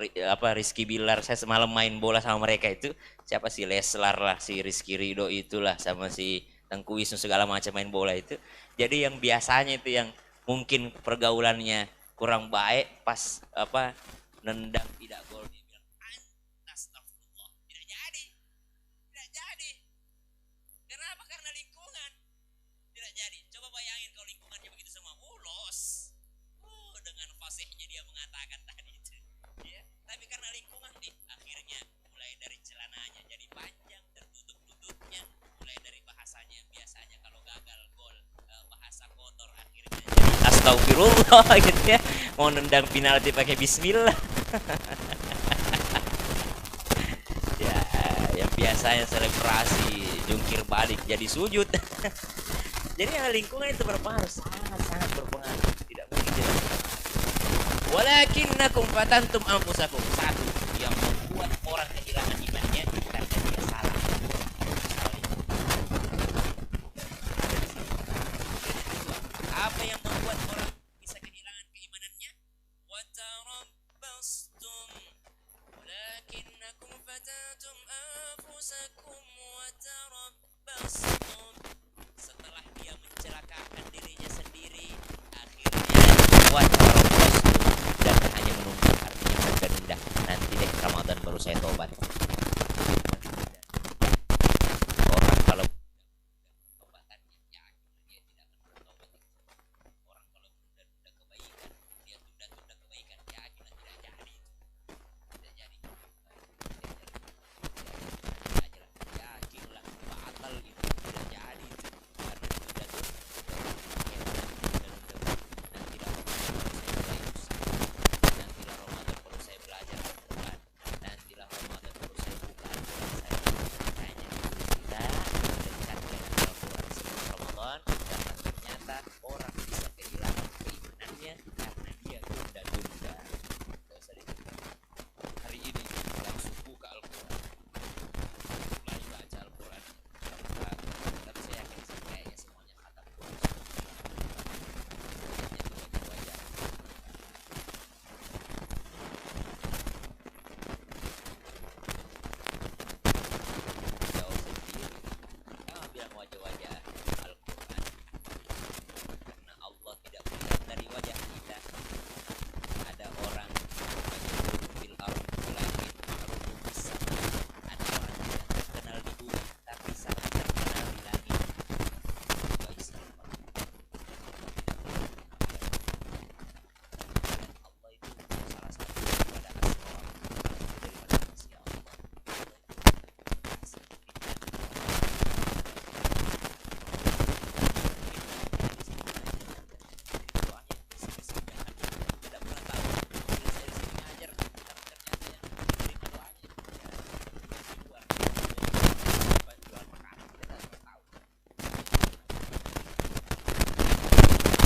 Rizky Bilar. Saya semalam main bola sama mereka itu. Siapa sih Leslar lah, si Rizky Ridho itulah sama si Tengku Wisnu segala macam main bola itu. Jadi yang biasanya itu yang mungkin pergaulannya kurang baik pas nendang tidak gol dia bilang astagfirullah tidak jadi kenapa karena lingkungan tidak jadi. Coba bayangin kalau lingkungannya begitu semua los dengan fasihnya dia mengatakan tadi itu ya. Tapi karena lingkungan nih akhirnya mulai dari celananya jadi panjang tertutup-tutupnya, mulai dari bahasanya biasanya kalau gagal gol bahasa kotor akhirnya astagfirullah gitu ya, mau nendang penalti pakai bismillah. Ya yang biasanya selebrasi jungkir balik jadi sujud. Jadi lingkungan itu berpengaruh, sangat berpengaruh, tidak mungkin tidak berpengaruh. Walakinnakum fatantum anfusakum. Satu yang membuat orang kehilangan imannya karena dia salah. Apa yang membuat orang bisa kehilangan keimanannya? Watarabbastum lakinnakum fatantum anfusakum watarabbastum. Setelah dia mencelakakan dirinya sendiri, akhirnya watarabbastum dan hanya menunggu, artinya menunda. Nanti deh Ramadan baru saya tobat. Orang kalau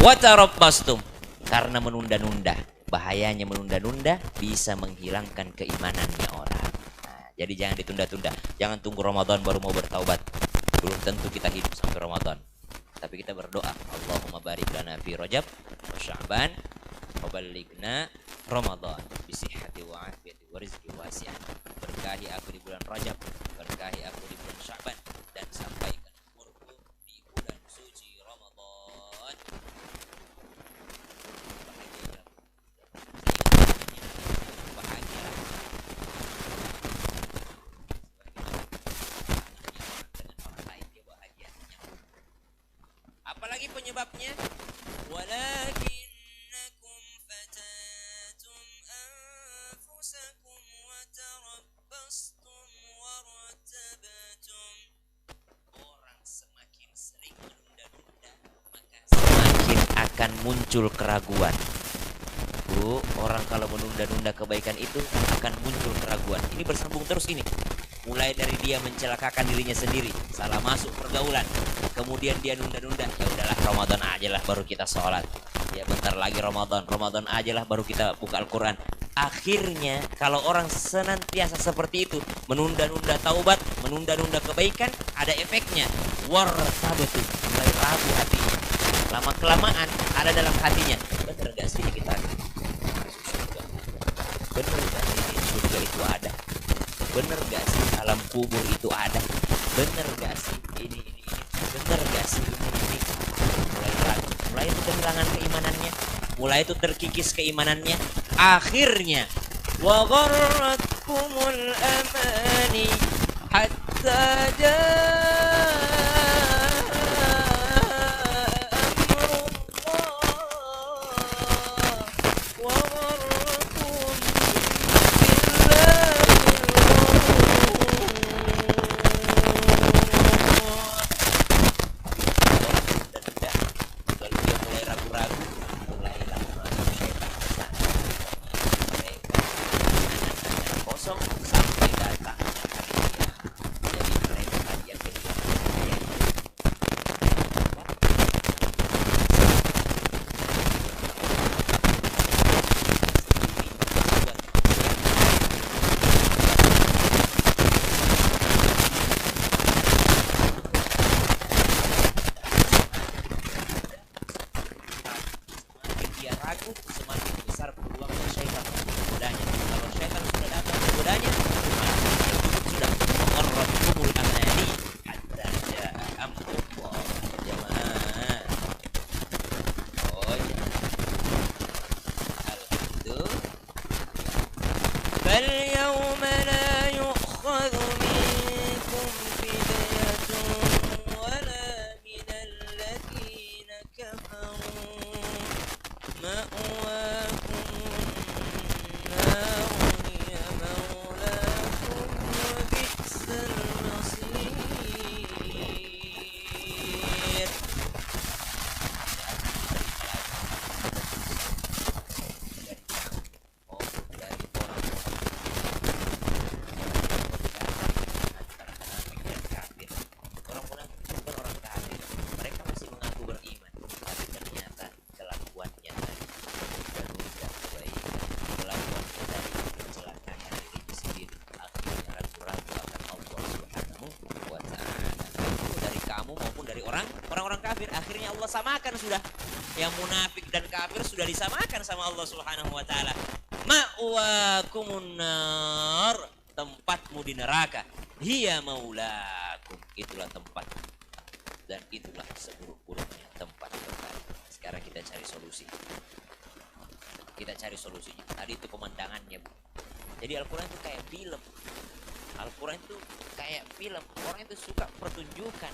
watarabbastum, karena menunda-nunda. Bahayanya menunda-nunda bisa menghilangkan keimanannya orang. Nah, jadi jangan ditunda-tunda. Jangan tunggu Ramadan baru mau bertaubat. Belum tentu kita hidup sampai Ramadan. Tapi kita berdoa, Allahumma barik lana fi Rajab wa Sya'ban wa ballighna Ramadan bisihhati wa afiyati wa rizqi wasi'ah. Berkahi aku di bulan Rajab, berkahi aku di bulan Sya'ban, dan sampaikan umurku di bulan suci Ramadan. penyebabnya? Walakinnakum fatantum anfusakum wa tarabbastum wartabtum. Orang semakin sering menunda-nunda, maka semakin akan muncul keraguan. Bu, orang kalau menunda-nunda kebaikan itu akan muncul keraguan. Ini bersambung terus ini. Mulai dari dia mencelakakan dirinya sendiri, salah masuk pergaulan, kemudian dia nunda-nunda, ya udahlah Ramadan aja lah baru kita sholat, ya bentar lagi Ramadan aja lah baru kita buka Al-Quran. Akhirnya kalau orang senantiasa seperti itu, menunda-nunda taubat, menunda-nunda kebaikan, ada efeknya. Wartabatu, mulai ragu hatinya, lama kelamaan ada dalam hatinya, bener gak sih kita surga? Bener gak sih surga itu ada? Bener gak sih alam kubur itu ada? Bener gak sih ini? Bener gak sih ini? Mulai ragu, mulai itu kehilangan keimanannya, mulai itu terkikis keimanannya. Akhirnya wa gharratkumul amani hatta sampai datang jadi mereka yang kehilangan فاليوم لا يؤخذ منكم فدية ولا من الذين كفروا مأواكم النار هي مولاكم وبئس المصير. Orang-orang kafir akhirnya Allah samakan sudah. Yang munafik dan kafir sudah disamakan sama Allah Subhanahu wa taala. Ma'wakumun nar, tempatmu di neraka. Hiya maulakum, itulah tempat. Dan itulah seburuk-buruknya tempat terbaik. Sekarang kita cari solusi. Kita cari solusinya. Tadi itu pemandangannya, Bu. Jadi Al-Qur'an itu kayak film. Al-Quran itu kayak film. Orang itu suka pertunjukan,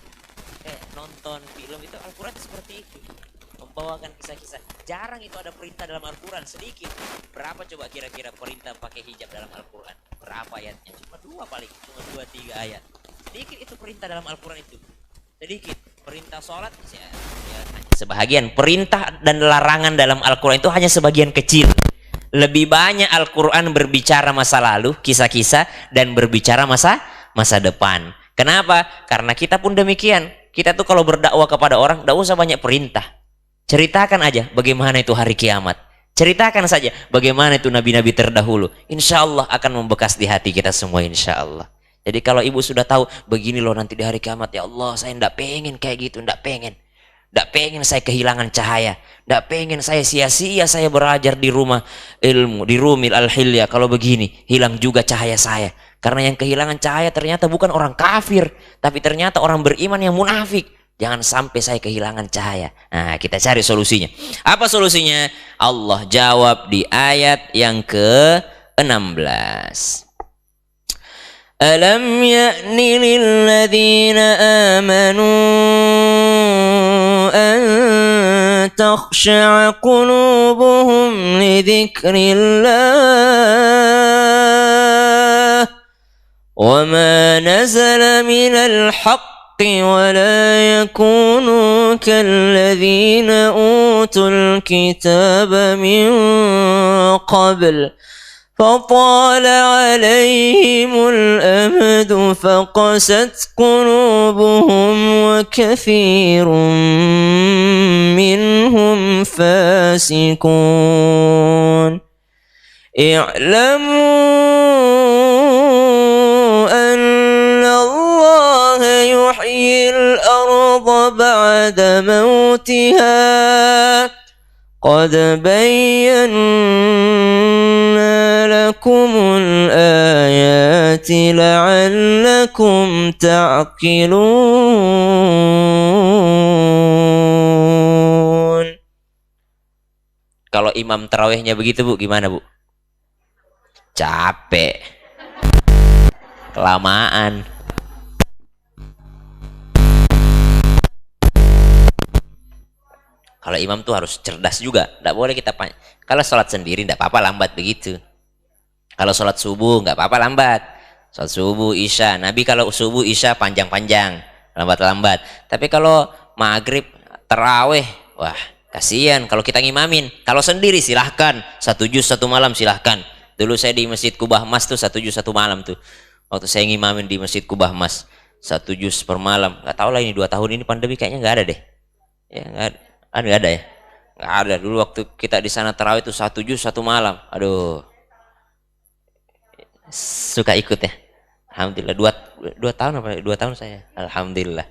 kayak nonton film itu. Al-Quran itu seperti itu, membawakan kisah-kisah. Jarang itu ada perintah dalam Al-Quran, sedikit. Berapa coba kira-kira perintah pakai hijab dalam Al-Quran? Berapa ayatnya? Cuma 2 paling, cuma 2-3 ayat. Sedikit itu perintah dalam Al-Quran itu, sedikit. Perintah sholat ya, sebahagian. Perintah dan larangan dalam Al-Quran itu hanya sebagian kecil. Lebih banyak Al-Quran berbicara masa lalu, kisah-kisah, dan berbicara masa depan. Kenapa? Karena kita pun demikian. Kita tuh kalau berdakwah kepada orang, tidak usah banyak perintah. Ceritakan aja bagaimana itu hari kiamat. Ceritakan saja bagaimana itu nabi-nabi terdahulu. Insya Allah akan membekas di hati kita semua, insya Allah. Jadi kalau ibu sudah tahu, begini loh nanti di hari kiamat, ya Allah saya tidak pengen kayak gitu, tidak pengen. Tidak pengen saya kehilangan cahaya. Tidak pengen saya sia-sia saya belajar di rumah ilmu, di Rumil Al-Hilya. Kalau begini, hilang juga cahaya saya. Karena yang kehilangan cahaya ternyata bukan orang kafir, tapi ternyata orang beriman yang munafik. Jangan sampai saya kehilangan cahaya. Nah, kita cari solusinya. Apa solusinya? Allah jawab di ayat yang ke-16. Alam ya'ni lilladzina amanu أن تخشع قلوبهم لذكر الله وما نزل من الحق ولا يكونوا كالذين أوتوا الكتاب من قبل فطال عليهم الأمد فقست قلوبهم وكثير منهم فاسقون اعلموا أن الله يحيي الأرض بعد موتها قد بينا لكم الآيات لعلكم تعقلون. Kalau imam tarawihnya begitu Bu, gimana Bu? Capek, kelamaan. Kalau imam tuh harus cerdas juga, tidak boleh kita kalau sholat sendiri tidak apa-apa lambat begitu. Kalau sholat subuh nggak apa-apa lambat. Sholat subuh, isya, Nabi kalau subuh isya panjang-panjang, lambat-lambat. Tapi kalau maghrib, tarawih, wah kasihan kalau kita ngimamin. Kalau sendiri silahkan, 1 juz 1 malam silahkan. Dulu saya di Masjid Kubah Mas tuh 1 juz 1 malam tuh. Waktu saya ngimamin di Masjid Kubah Mas 1 juz per malam. Gak tau lah ini 2 tahun ini pandemi kayaknya nggak ada deh. Ya nggak ada. Nggak ada ya? Nggak ada. Dulu waktu kita di sana tarawih itu 1 juz 1 malam. Aduh, suka ikut ya. Alhamdulillah 2 tahun apa? 2 tahun saya. Alhamdulillah,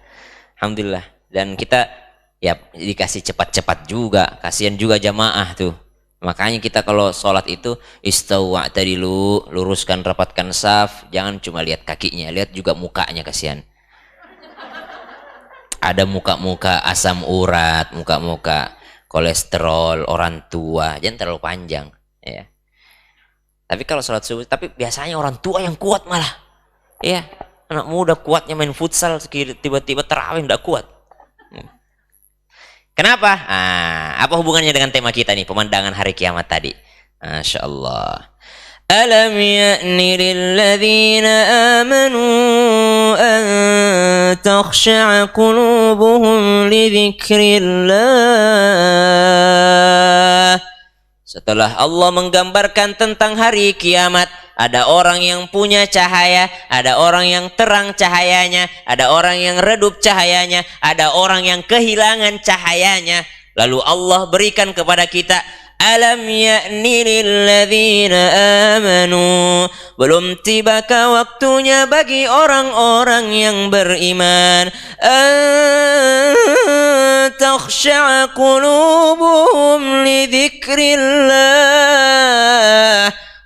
alhamdulillah. Dan kita ya dikasih cepat-cepat juga. Kasihan juga jamaah tuh. Makanya kita kalau sholat itu istawu wa'tadilu, luruskan rapatkan saf. Jangan cuma lihat kakinya, lihat juga mukanya, kasihan. Ada muka-muka asam urat, muka-muka kolesterol, orang tua, jangan terlalu panjang ya. Tapi kalau sholat subuh, tapi biasanya orang tua yang kuat malah ya. Anak muda kuatnya main futsal, tiba-tiba tarawih tidak kuat. Kenapa? Apa hubungannya dengan tema kita nih, pemandangan hari kiamat tadi? Masya Allah. Alam ya'ni lilladzina amanu an takhsha'a qulubuhum li dzikrillah. Setelah Allah menggambarkan tentang hari kiamat, ada orang yang punya cahaya, ada orang yang terang cahayanya, ada orang yang redup cahayanya, ada orang yang kehilangan cahayanya. Lalu Allah berikan kepada kita, alam ya'ni lilladzina amanu, belum tibakah waktunya bagi orang-orang yang beriman, takhsha'a qulubuhum li dzikrillah,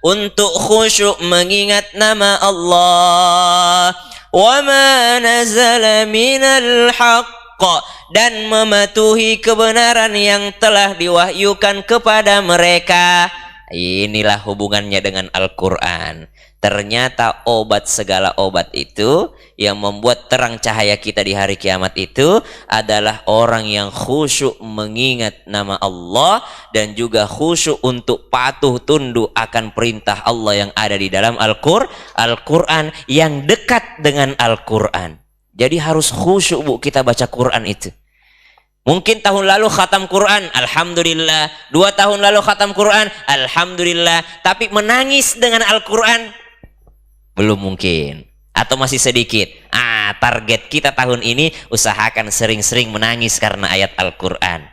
untuk khusyuk mengingat nama Allah, wa ma nazala minal haqq, dan mematuhi kebenaran yang telah diwahyukan kepada mereka. Inilah hubungannya dengan Al-Quran. Ternyata obat segala obat itu, yang membuat terang cahaya kita di hari kiamat itu adalah orang yang khusyuk mengingat nama Allah, dan juga khusyuk untuk patuh tunduk akan perintah Allah yang ada di dalam Al-Quran, yang dekat dengan Al-Quran. Jadi harus khusyuk Bu kita baca Quran itu. Mungkin tahun lalu khatam Quran, alhamdulillah. 2 tahun lalu khatam Quran, alhamdulillah. Tapi menangis dengan Al-Quran belum mungkin, atau masih sedikit. Target kita tahun ini usahakan sering-sering menangis karena ayat Al-Quran.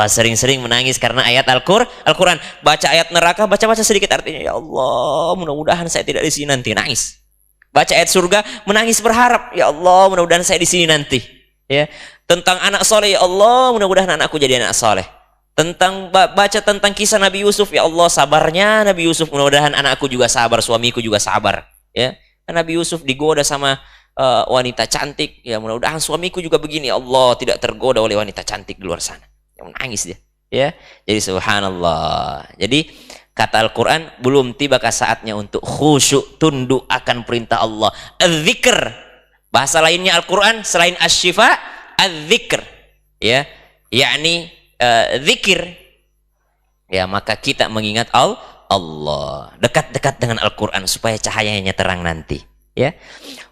Sering-sering menangis karena ayat Al-Quran. Baca ayat neraka, baca-baca sedikit artinya, ya Allah, mudah-mudahan saya tidak di sini nanti, nangis. Baca ayat surga, menangis berharap, ya Allah, mudah-mudahan saya di sini nanti. Ya, tentang anak soleh, ya Allah, mudah-mudahan anakku jadi anak soleh. Tentang baca tentang kisah Nabi Yusuf, ya Allah, sabarnya Nabi Yusuf, mudah-mudahan anakku juga sabar, suamiku juga sabar. Ya, Nabi Yusuf digoda sama wanita cantik, ya mudah-mudahan suamiku juga begini, ya Allah, tidak tergoda oleh wanita cantik di luar sana. Yang nangis dia. Ya, jadi subhanallah. Jadi kata Al-Quran, belum tibakah saatnya untuk khusyuk tunduk akan perintah Allah. Az-zikr, bahasa lainnya Al-Quran selain asy-syifa, az-zikr. ya, yakni zikir, ya, maka kita mengingat Allah, dekat-dekat dengan Al-Qur'an supaya cahayanya terang nanti, ya.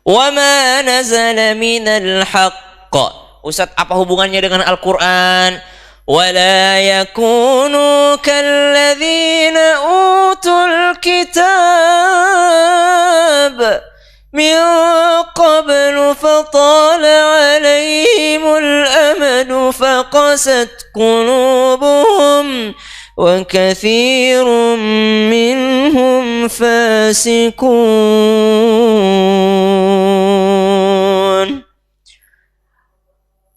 Wa ma nazala minal haqq. Ustaz, apa hubungannya dengan Al-Qur'an? Wala yakunu kalladzina utul kitab min qablu fatala alaihimul amadu faqasat qulubuhum wa katsirun minhum fasiqun.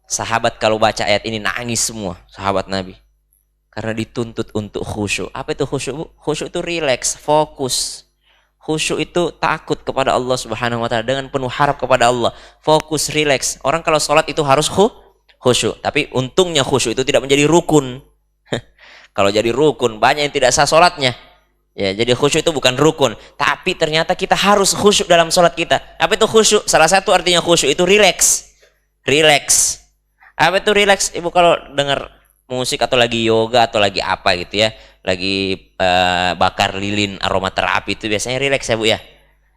Sahabat kalau baca ayat ini nangis semua, sahabat Nabi. Karena dituntut untuk khusyuk. Apa itu khusyuk, Bu? Khusyuk itu rileks, fokus. Khusyuk itu takut kepada Allah Subhanahu wa taala dengan penuh harap kepada Allah. Fokus, rileks. Orang kalau sholat itu harus khusyuk. Tapi untungnya khusyuk itu tidak menjadi rukun. Kalau jadi rukun, banyak yang tidak sah sholatnya. Ya, jadi khusyuk itu bukan rukun. Tapi ternyata kita harus khusyuk dalam sholat kita. Apa itu khusyuk? Salah satu artinya khusyuk itu rileks. Rileks. Apa itu rileks? Ibu kalau dengar musik atau lagi yoga atau lagi apa gitu ya, lagi bakar lilin aromaterapi, itu biasanya rileks ya Bu ya.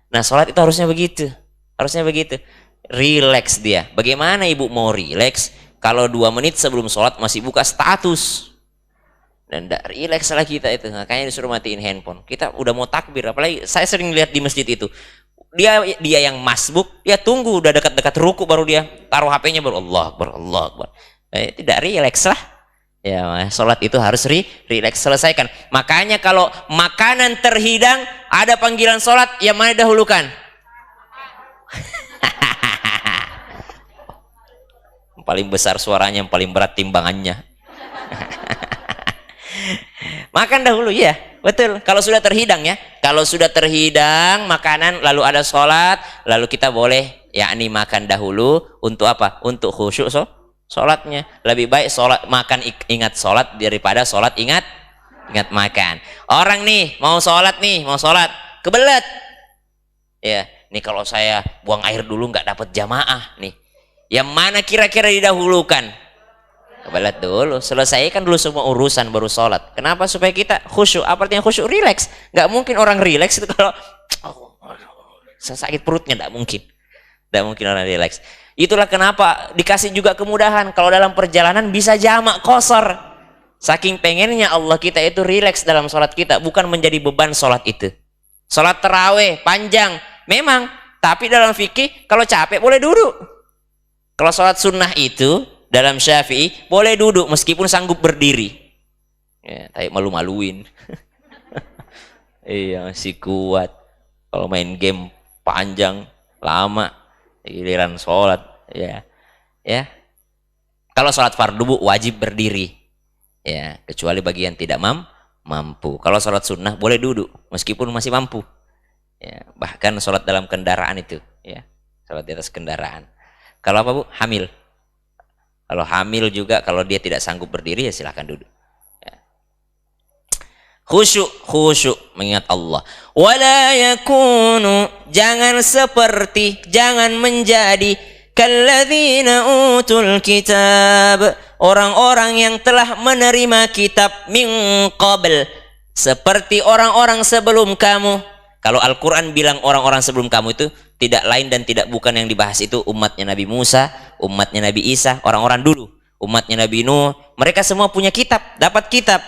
Nah, sholat itu harusnya begitu. Harusnya begitu. Rileks dia. Bagaimana Ibu mau rileks kalau 2 menit sebelum sholat masih buka status? Dan tidak rileks lah kita itu. Makanya disuruh matiin handphone. Kita udah mau takbir, apalagi saya sering lihat di masjid itu. Dia yang masbuk, dia tunggu udah dekat-dekat ruku baru dia taruh HP-nya, baru Allah Akbar. Tidak rileks lah. Ya, sholat itu harus rileks, selesaikan. Makanya kalau makanan terhidang, ada panggilan sholat, yang mana dahulukan? Paling besar suaranya, yang paling berat timbangannya. Makan dahulu, ya betul. Kalau sudah terhidang, ya, kalau sudah terhidang makanan lalu ada sholat, lalu kita boleh yakni makan dahulu. Untuk apa? Untuk khusyuk sholatnya. Lebih baik sholat makan ingat sholat daripada sholat ingat makan. Orang nih mau sholat kebelet, ya, nih kalau saya buang air dulu nggak dapat jamaah nih, yang mana kira-kira didahulukan? Kebelet dulu, selesaikan dulu semua urusan baru sholat. Kenapa? Supaya kita khusyuk. Apa artinya khusyuk? Rileks. Nggak mungkin orang rileks itu kalau sakit perutnya, nggak mungkin. Nggak mungkin orang rileks. Itulah kenapa dikasih juga kemudahan. Kalau dalam perjalanan bisa jamak qashar. Saking pengennya Allah kita itu rileks dalam sholat kita, bukan menjadi beban sholat itu. Sholat tarawih panjang, memang. Tapi dalam fikih kalau capek boleh duduk. Kalau sholat sunnah itu dalam Syafi'i boleh duduk meskipun sanggup berdiri. Ya, tapi malu-maluin. Iya, masih kuat. Kalau main game panjang, lama, giliran sholat, ya. Kalau sholat fardu Bu, wajib berdiri. Ya, kecuali bagi yang tidak mampu. Kalau sholat sunnah boleh duduk meskipun masih mampu. Ya, bahkan sholat dalam kendaraan itu, ya. Sholat di atas kendaraan. Kalau apa Bu? Hamil. Kalau hamil juga, kalau dia tidak sanggup berdiri, ya silahkan duduk. Ya. Khusyuk mengingat Allah. Wala yakunu, jangan menjadi kalladzina utul kitab, orang-orang yang telah menerima kitab, min qabl, seperti orang-orang sebelum kamu. Kalau Al-Quran bilang orang-orang sebelum kamu itu tidak lain dan tidak bukan yang dibahas itu umatnya Nabi Musa, umatnya Nabi Isa, orang-orang dulu, umatnya Nabi Nuh, mereka semua punya kitab, dapat kitab.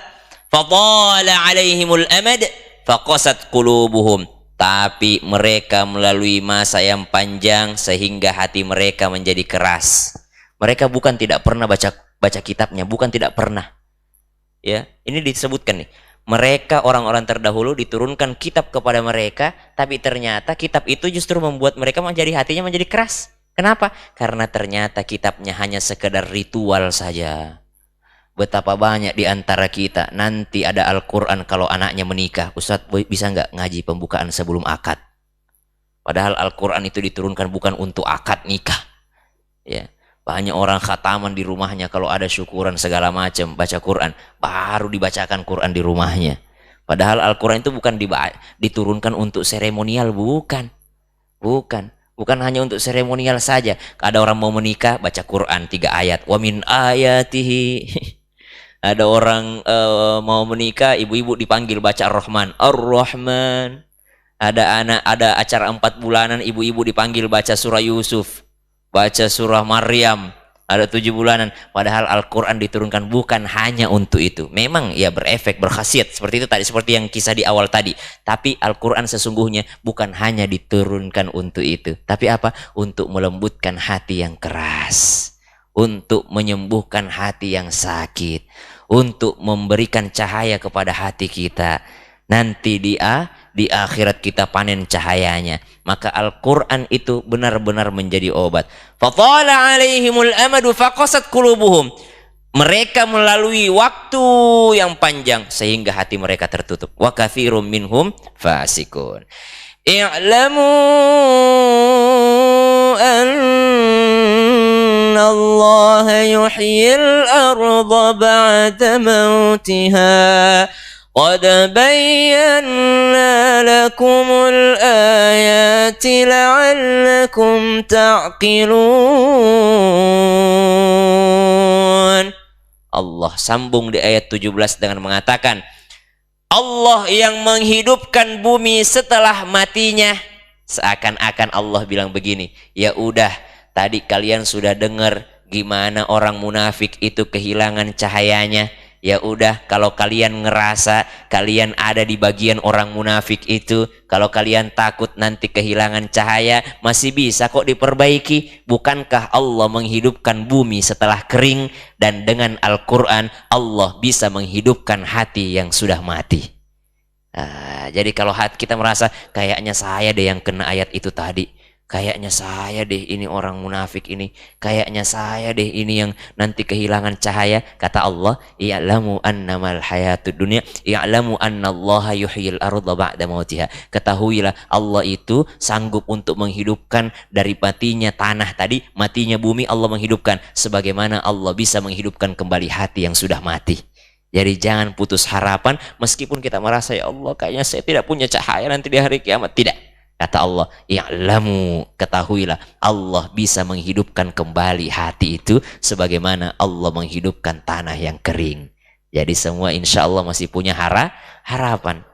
Fadala alaihimul amad faqasat qulubuhum, tapi mereka melalui masa yang panjang sehingga hati mereka menjadi keras. Mereka bukan tidak pernah baca kitabnya, bukan tidak pernah. Ya, ini disebutkan nih. Mereka orang-orang terdahulu diturunkan kitab kepada mereka, tapi ternyata kitab itu justru membuat mereka hatinya menjadi keras. Kenapa? Karena ternyata kitabnya hanya sekedar ritual saja. Betapa banyak di antara kita nanti ada Al-Quran kalau anaknya menikah, Ustadz bisa nggak ngaji pembukaan sebelum akad? Padahal Al-Quran itu diturunkan bukan untuk akad nikah. Ya. Banyak orang khataman di rumahnya kalau ada syukuran segala macam, baca Quran, baru dibacakan Quran di rumahnya. Padahal Al-Quran itu bukan diturunkan untuk seremonial, bukan. Bukan hanya untuk seremonial saja. Ada orang mau menikah baca Quran 3 ayat. Wa min ayatihi. Ada orang mau menikah, ibu-ibu dipanggil baca Ar-Rahman. Ar-Rahman. Ada acara 4 bulanan, ibu-ibu dipanggil baca surah Yusuf, baca surah Maryam. Ada 7 bulanan. Padahal Al-Quran diturunkan bukan hanya untuk itu. Memang ya berefek, berkhasiat. Seperti itu tadi, seperti yang kisah di awal tadi. Tapi Al-Quran sesungguhnya bukan hanya diturunkan untuk itu. Tapi apa? Untuk melembutkan hati yang keras. Untuk menyembuhkan hati yang sakit. Untuk memberikan cahaya kepada hati kita. Nanti di akhirat kita panen cahayanya. Maka Al-Quran itu benar-benar menjadi obat. Fatala alaihimul amadu faqasat qulubuhum. Mereka melalui waktu yang panjang sehingga hati mereka tertutup. Wa katsirum minhum fasikun. I'lamu anna Allah yuhyil arda ba'da mautiha. قد بينا لكم الآيات لعلكم تعقلون. Allah sambung di ayat 17 dengan mengatakan, Allah yang menghidupkan bumi setelah matinya. Seakan-akan Allah bilang begini, ya udah, tadi kalian sudah dengar gimana orang munafik itu kehilangan cahayanya. Ya udah, kalau kalian ngerasa kalian ada di bagian orang munafik itu, kalau kalian takut nanti kehilangan cahaya, masih bisa kok diperbaiki. Bukankah Allah menghidupkan bumi setelah kering? Dan dengan Al-Quran Allah bisa menghidupkan hati yang sudah mati. Jadi kalau hati kita merasa kayaknya saya deh yang kena ayat itu tadi, kayaknya saya deh ini orang munafik ini, kayaknya saya deh ini yang nanti kehilangan cahaya. Kata Allah, i'lamu annamal hayatud dunya, i'lamu annallaha yuhyil arda ba'da mautiha. Ketahuilah Allah itu sanggup untuk menghidupkan dari matinya tanah tadi, matinya bumi Allah menghidupkan. Sebagaimana Allah bisa menghidupkan kembali hati yang sudah mati. Jadi jangan putus harapan meskipun kita merasa ya Allah kayaknya saya tidak punya cahaya nanti di hari kiamat. Tidak. Kata Allah, i'lamu, ketahuilah Allah bisa menghidupkan kembali hati itu sebagaimana Allah menghidupkan tanah yang kering. Jadi semua insya Allah masih punya harapan.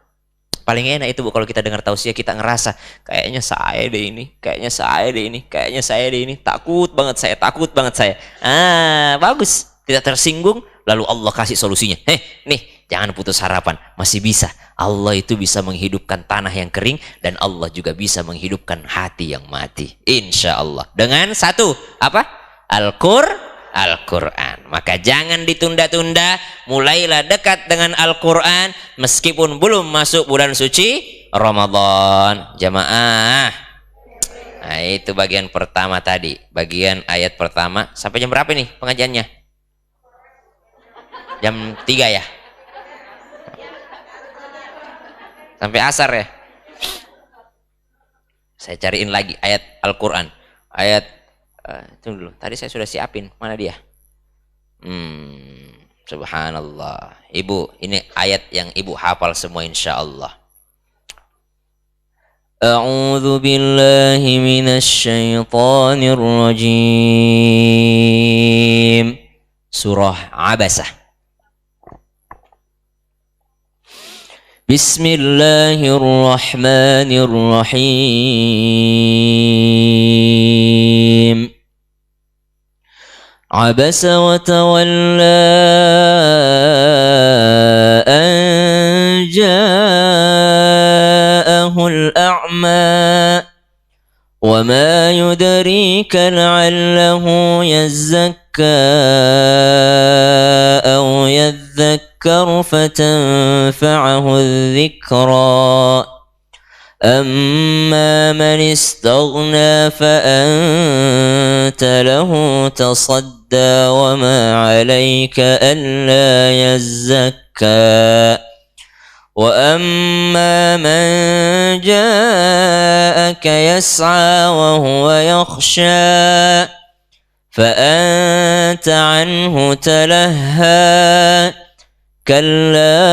Paling enak itu Bu, kalau kita dengar tausiah kita ngerasa kayaknya saya deh ini, kayaknya saya deh ini, kayaknya saya deh ini, takut banget saya. Bagus, tidak tersinggung, lalu Allah kasih solusinya. Nih, jangan putus harapan, masih bisa. Allah itu bisa menghidupkan tanah yang kering dan Allah juga bisa menghidupkan hati yang mati. Insya Allah. Dengan satu, apa? Al-Quran. Maka jangan ditunda-tunda, mulailah dekat dengan Al-Quran meskipun belum masuk bulan suci Ramadan. Jamaah. Nah itu bagian pertama tadi. Bagian ayat pertama. Sampai jam berapa nih pengajiannya? Jam 3 ya? Sampai asar ya? Saya cariin lagi ayat Al-Quran. Ayat tunggu dulu, tadi saya sudah siapin. Mana dia? Subhanallah. Ibu, ini ayat yang ibu hafal semua insya Allah. A'udzu billahi minasy syaithanir rajim. Surah Abasah. Bismillahirrahmanirrahim. Abasa wa tawalla an ja'ahul a'ma wa ma yudrika la'allahu yazzakka aw yadhakka فتنفعه الذكرى أما من استغنى فأنت له تصدى وما عليك ألا يزكى وأما من جاءك يسعى وهو يخشى فأنت عنه تلهى كلا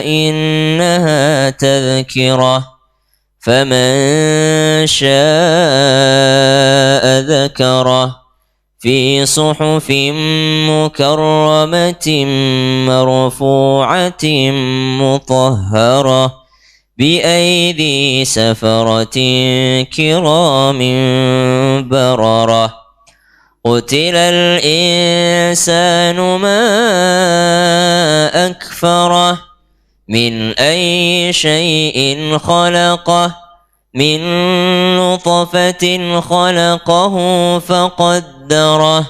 إنها تذكرة فمن شاء ذكره في صحف مكرمة مرفوعة مطهرة بأيدي سفرة كرام بررة قتل الإنسان ما أكفره من أي شيء خلقه من نطفة خلقه فقدره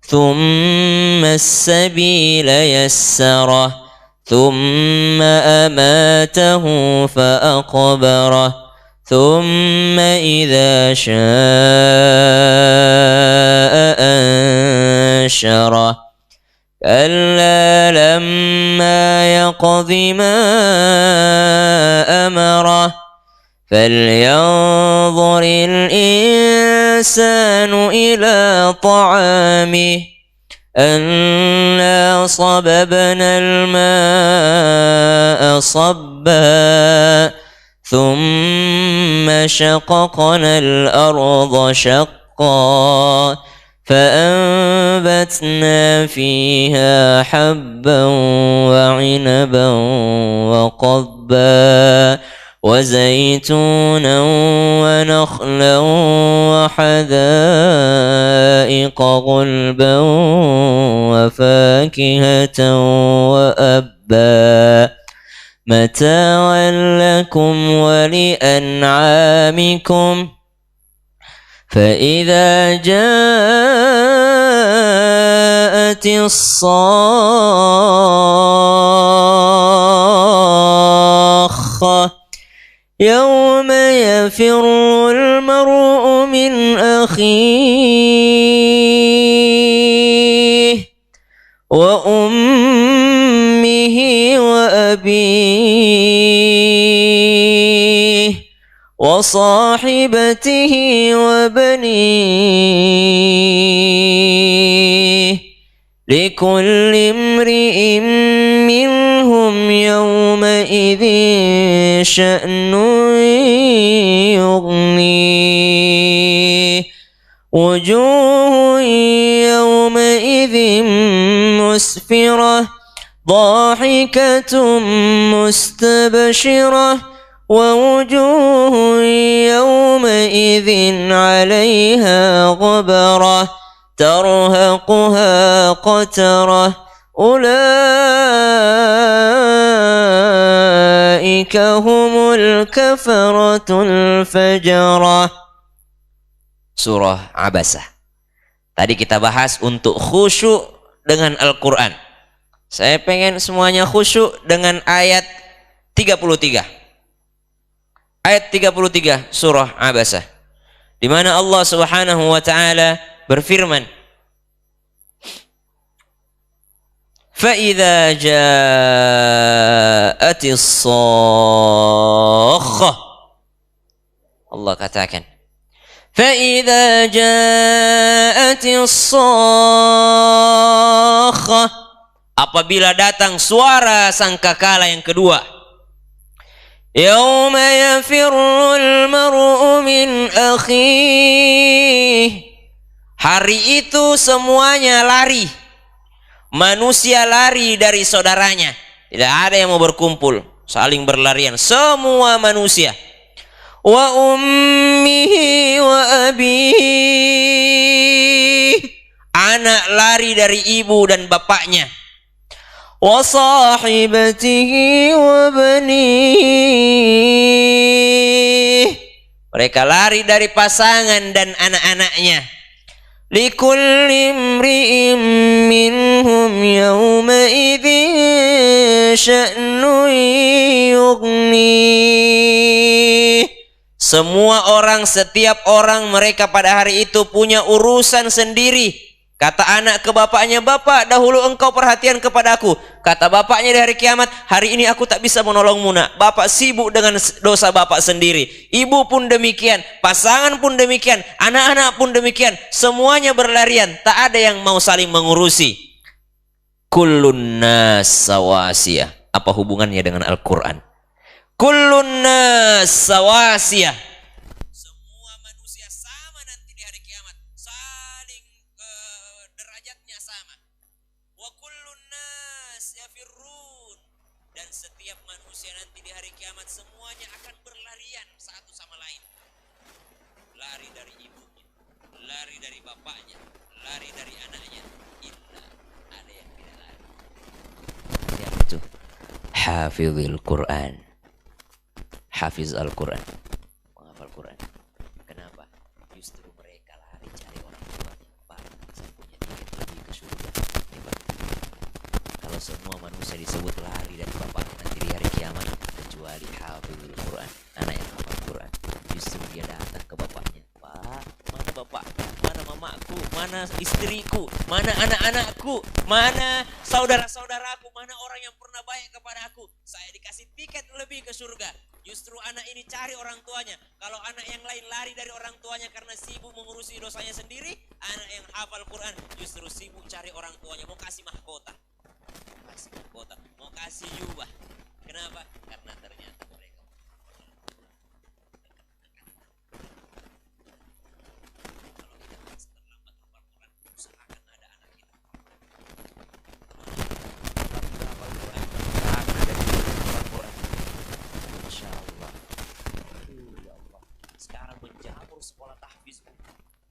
ثم السبيل يسره ثم أماته فأقبره ثم إذا شاء أنشره كلا لما يقض ما أمره فلينظر الإنسان إلى طعامه أنا صببنا الماء صبا ثم شققنا الأرض شقا فأنبتنا فيها حبا وعنبا وقضبا وزيتونا ونخلا وحدائق غلبا وفاكهة وأبا متاعا لكم ولأنعامكم فإذا جاءت الصاخة يوم يفر المرء من أخيه وأمه وأبيه وصاحبته وبنيه لكل امرئ منهم يومئذ شأن يغنيه وجوه يومئذ مسفرة ضاحكة مستبشرة ووجوه يومئذ عليها غبرة ترهقها قترة أولئك هم الكفرة الفجرة. Surah Abasah. Tadi kita bahas untuk khusyuk dengan Al-Quran. Saya pengen semuanya khusyuk dengan ayat 33. Ayat 33 surah Abasah, di mana Allah Subhanahu wa taala berfirman, "Fa-idza ja'atis shakhah." Allah katakan, "Fa-idza ja'atis shakhah." Apabila datang suara sangkakala yang kedua. Yauma yafirrul mar'u min akhih. Hari itu semuanya lari. Manusia lari dari saudaranya. Tidak ada yang mau berkumpul, saling berlarian semua manusia. Wa ummihi wa abihi. Anak lari dari ibu dan bapaknya. Wa sahibatihi wa banihi. Mereka lari dari pasangan dan anak-anaknya. Likulli imri'in minhum yawma idzin sya'nun yughnih. Semua orang, setiap orang mereka pada hari itu punya urusan sendiri. Kata anak ke bapaknya, "Bapak, dahulu engkau perhatian kepadaku." Kata bapaknya di hari kiamat, "Hari ini aku tak bisa menolongmu, nak. Bapak sibuk dengan dosa bapak sendiri." Ibu pun demikian, pasangan pun demikian, anak-anak pun demikian. Semuanya berlarian, tak ada yang mau saling mengurusi. Kullun nas sawasiyah. Apa hubungannya dengan Al-Quran? Kullun nas sawasiyah. Semua manusia sama nanti di hari kiamat, saling derajatnya sama. Wa kullun nas yafirrun, dan setiap manusia nanti di hari kiamat semuanya akan berlarian satu sama lain. Lari dari ibunya, lari dari bapaknya, lari dari anaknya. Illa ada yang tidak lari. Siapa itu? Hafizul Quran. Hafiz Al-Quran, menghafal Quran. Kenapa? Justru mereka lari cari orang tuanya. Pak, saya punya tiket lebih ke surga. Kalau semua manusia disebut lari dari bapaknya nanti di hari kiamat, kecuali Hafizul Quran, anak yang hafal Quran, justru dia datang ke bapaknya. Pak, mana bapak? Mana mamaku? Mana istriku? Mana anak-anakku? Mana saudara-saudaraku? Mana orang yang pernah baik kepada aku? Saya dikasih tiket lebih ke surga. Justru anak ini cari orang tuanya. Kalau anak yang lain lari dari orang tuanya karena sibuk mengurusi dosanya sendiri, anak yang hafal Quran justru sibuk cari orang tuanya. Mau kasih mahkota, mau kasih jubah. Kenapa? Karena ternyata mereka kalau kita merasa terlambat hafal Quran, usahakan ada anak kita hafal Quran, usahakan ada hafal Quran. Masya Allah. Ya Allah. Sekarang menjamur sekolah tahfiz.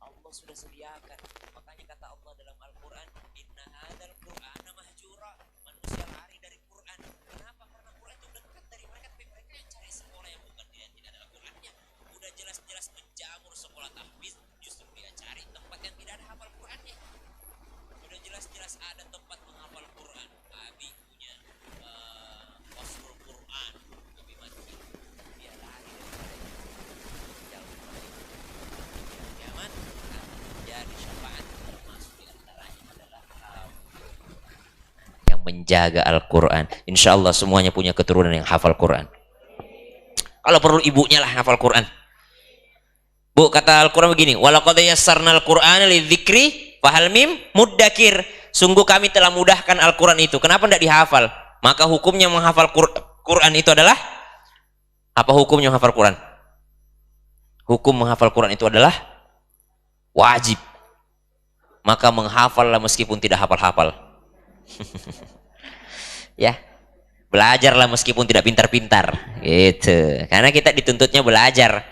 Allah sudah sediakan. Makanya kata Allah dalam Al-Quran, Inna hadal Qur'ana mahjura. Manusia lari dari Quran. Kenapa? Karena Quran itu dekat dari mereka, tapi mereka yang cari sekolah yang bukan tidak ada Al-Qurannya. Udah jelas-jelas menjamur sekolah tahfiz, justru dia cari tempat yang tidak ada hafal Qurannya. Udah jelas-jelas ada tempat menghafal Quran. Abi punya Qasrul Quran. Dia lari daripada jauh dari kiamat, jadi syafaat termasuk di antaranya adalah yang menjaga Al-Quran. Insya Allah semuanya punya keturunan yang hafal Quran. Kalau perlu ibunya lah hafal Quran. Bu, kata Al-Quran begini, walaqad yassarnal Qur'ana lidzikri fahal mim muddakir. Sungguh kami telah mudahkan Al-Quran itu. Kenapa tidak dihafal? Maka hukumnya menghafal Quran itu adalah apa? Hukumnya menghafal Quran? Hukum menghafal Quran itu adalah wajib. Maka menghafallah meskipun tidak hafal-hafal. Ya, belajarlah meskipun tidak pintar-pintar. Gitu. Karena kita dituntutnya belajar.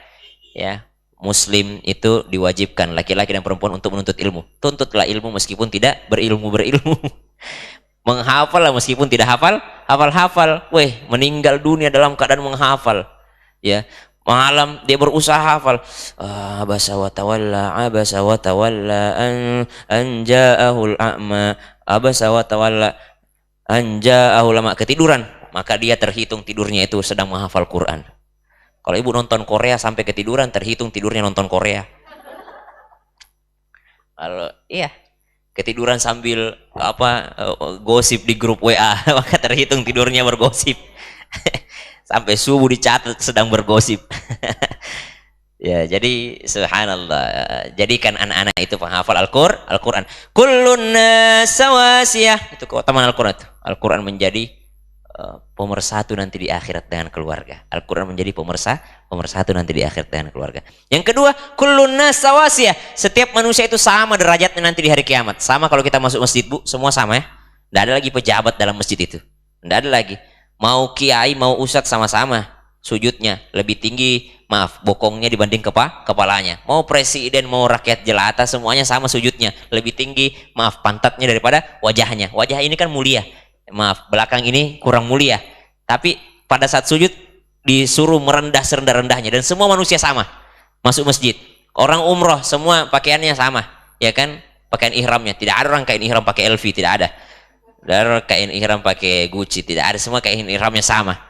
Ya, Muslim itu diwajibkan laki-laki dan perempuan untuk menuntut ilmu. Tuntutlah ilmu meskipun tidak berilmu. Menghafal lah meskipun tidak hafal. Weh, meninggal dunia dalam keadaan menghafal. Ya, malam dia berusaha hafal. Abasa wa tawalla an ja'ahul a'ma. Abasa wa tawalla an ja'ahul a'ma. Ketiduran, maka dia terhitung tidurnya itu sedang menghafal Quran. Kalau ibu nonton Korea sampai ketiduran, terhitung tidurnya nonton Korea. Kalau iya ketiduran sambil gosip di grup WA, maka terhitung tidurnya bergosip. Sampai subuh dicatat sedang bergosip. Ya, jadi subhanallah, jadikan anak-anak itu penghafal Al-Quran. Kullun sawasiyah, itu keutamaan Al-Quran. Al-Quran menjadi pemersatu nanti di akhirat dengan keluarga. Al-Quran menjadi pemersatu nanti di akhirat dengan keluarga. Yang kedua, kullun nas sawasiyah, setiap manusia itu sama derajatnya nanti di hari kiamat. Sama kalau kita masuk masjid, Bu, semua sama ya. Tidak ada lagi pejabat dalam masjid itu. Tidak ada lagi. Mau kiai, mau ustadz sama-sama sujudnya lebih tinggi, bokongnya dibanding kepalanya. Mau presiden, mau rakyat jelata, semuanya sama sujudnya lebih tinggi, pantatnya daripada wajahnya. Wajah ini kan mulia, belakang ini kurang mulia, tapi pada saat sujud disuruh merendah serendah-rendahnya. Dan semua manusia sama masuk masjid. Orang umroh semua pakaiannya sama, ya kan, pakaian ihramnya. Tidak ada orang kain ihram pakai LV, tidak ada. Dari kain ihram pakai Gucci, tidak ada. Semua kain ihramnya sama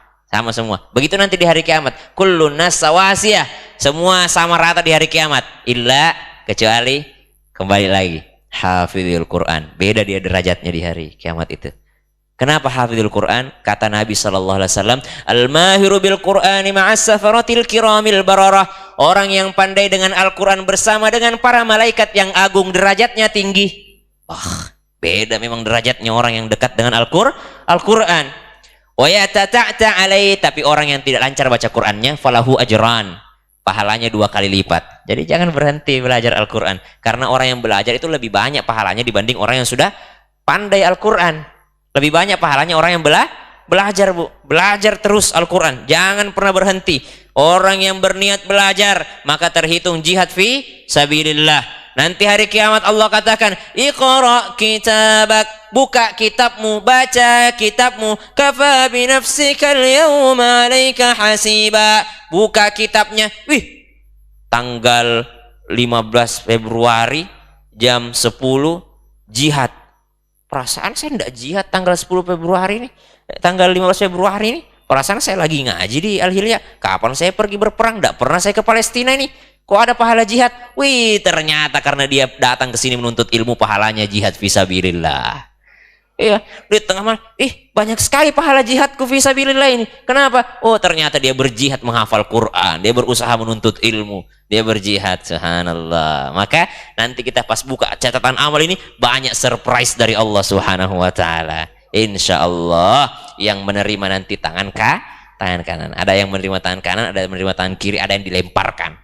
semua. Begitu nanti di hari kiamat, kullun nas sawasiyah, semua sama rata di hari kiamat, illa, kecuali kembali lagi hafizul Quran. Beda dia derajatnya di hari kiamat itu. Kenapa hafizul Quran? Kata Nabi SAW, al-mahiru bil Qur'ani ma'as safaratil kiramil bararah. Orang yang pandai dengan Al-Quran bersama dengan para malaikat yang agung, derajatnya tinggi. Beda memang derajatnya orang yang dekat dengan Al-Quran. Wa yatata'ta alai, tapi orang yang tidak lancar baca Qur'annya falahu ajran, pahalanya 2 kali lipat. Jadi jangan berhenti belajar Al-Qur'an, karena orang yang belajar itu lebih banyak pahalanya dibanding orang yang sudah pandai Al-Qur'an. Lebih banyak pahalanya orang yang belajar, Bu. Belajar terus Al-Qur'an, jangan pernah berhenti. Orang yang berniat belajar maka terhitung jihad fi sabilillah. Nanti hari kiamat Allah katakan, Iqra kitabak, buka kitabmu, baca kitabmu, kafa binafsikal yawma alaika hasiba. Buka kitabnya, tanggal 15 Februari jam 10 jihad. Perasaan saya tidak jihad tanggal 10 Februari ini, tanggal 15 Februari ini. Perasaan saya lagi ngaji di Al-Hilyah. Kapan saya pergi berperang? Tidak pernah saya ke Palestina ini. Kok ada pahala jihad? Ternyata karena dia datang ke sini menuntut ilmu, pahalanya jihad fisabilillah. Iya, di tengah mana? Banyak sekali pahala jihadku fisabilillah ini. Kenapa? Oh, ternyata dia berjihad menghafal Quran, dia berusaha menuntut ilmu, dia berjihad. Subhanallah. Maka nanti kita pas buka catatan amal ini banyak surprise dari Allah Subhanahu wa taala. Insya Allah yang menerima nanti tangan kanan. Ada yang menerima tangan kanan, ada yang menerima tangan kiri, ada yang dilemparkan.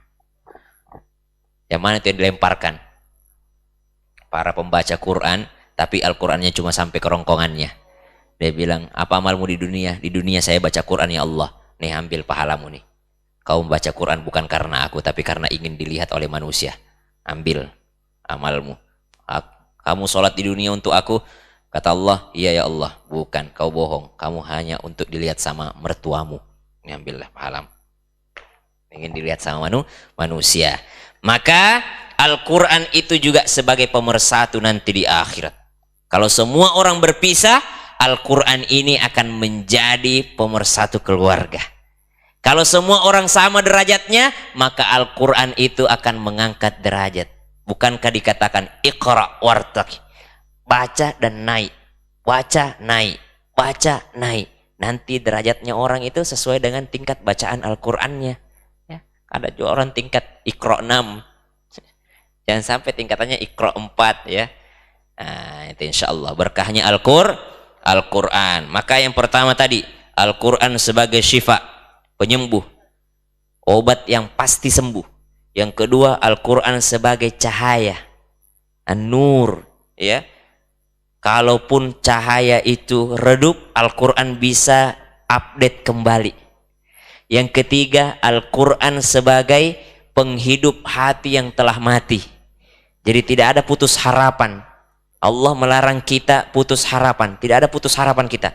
Yang mana itu yang dilemparkan? Para pembaca Quran, tapi Al-Qurannya cuma sampai kerongkongannya. Dia bilang, apa amalmu di dunia? Di dunia saya baca Quran, ya Allah. Nih, ambil pahalamu nih. Kau membaca Quran bukan karena aku, tapi karena ingin dilihat oleh manusia. Ambil amalmu. Kamu sholat di dunia untuk aku. Kata Allah, iya ya Allah. Bukan, kau bohong. Kamu hanya untuk dilihat sama mertuamu. Ini ambillah pahalam. Ingin dilihat sama manusia. Maka Al-Quran itu juga sebagai pemersatu nanti di akhirat. Kalau semua orang berpisah, Al-Quran ini akan menjadi pemersatu keluarga. Kalau semua orang sama derajatnya, maka Al-Quran itu akan mengangkat derajat. Bukankah dikatakan Iqra wartaqi, baca dan naik, baca naik, baca naik. Nanti derajatnya orang itu sesuai dengan tingkat bacaan Al-Qurannya. Ada juga orang tingkat Iqra 6. Jangan sampai tingkatannya Iqra 4 ya. Nah, itu insya Allah berkahnya Al-Quran. Maka yang pertama tadi, Al-Quran sebagai syifa, penyembuh, obat yang pasti sembuh. Yang kedua, Al-Quran sebagai cahaya, an-nur ya. Kalaupun cahaya itu redup, Al-Quran bisa update kembali. Yang ketiga, Al-Quran sebagai penghidup hati yang telah mati. Jadi tidak ada putus harapan. Allah melarang kita putus harapan. Tidak ada putus harapan kita.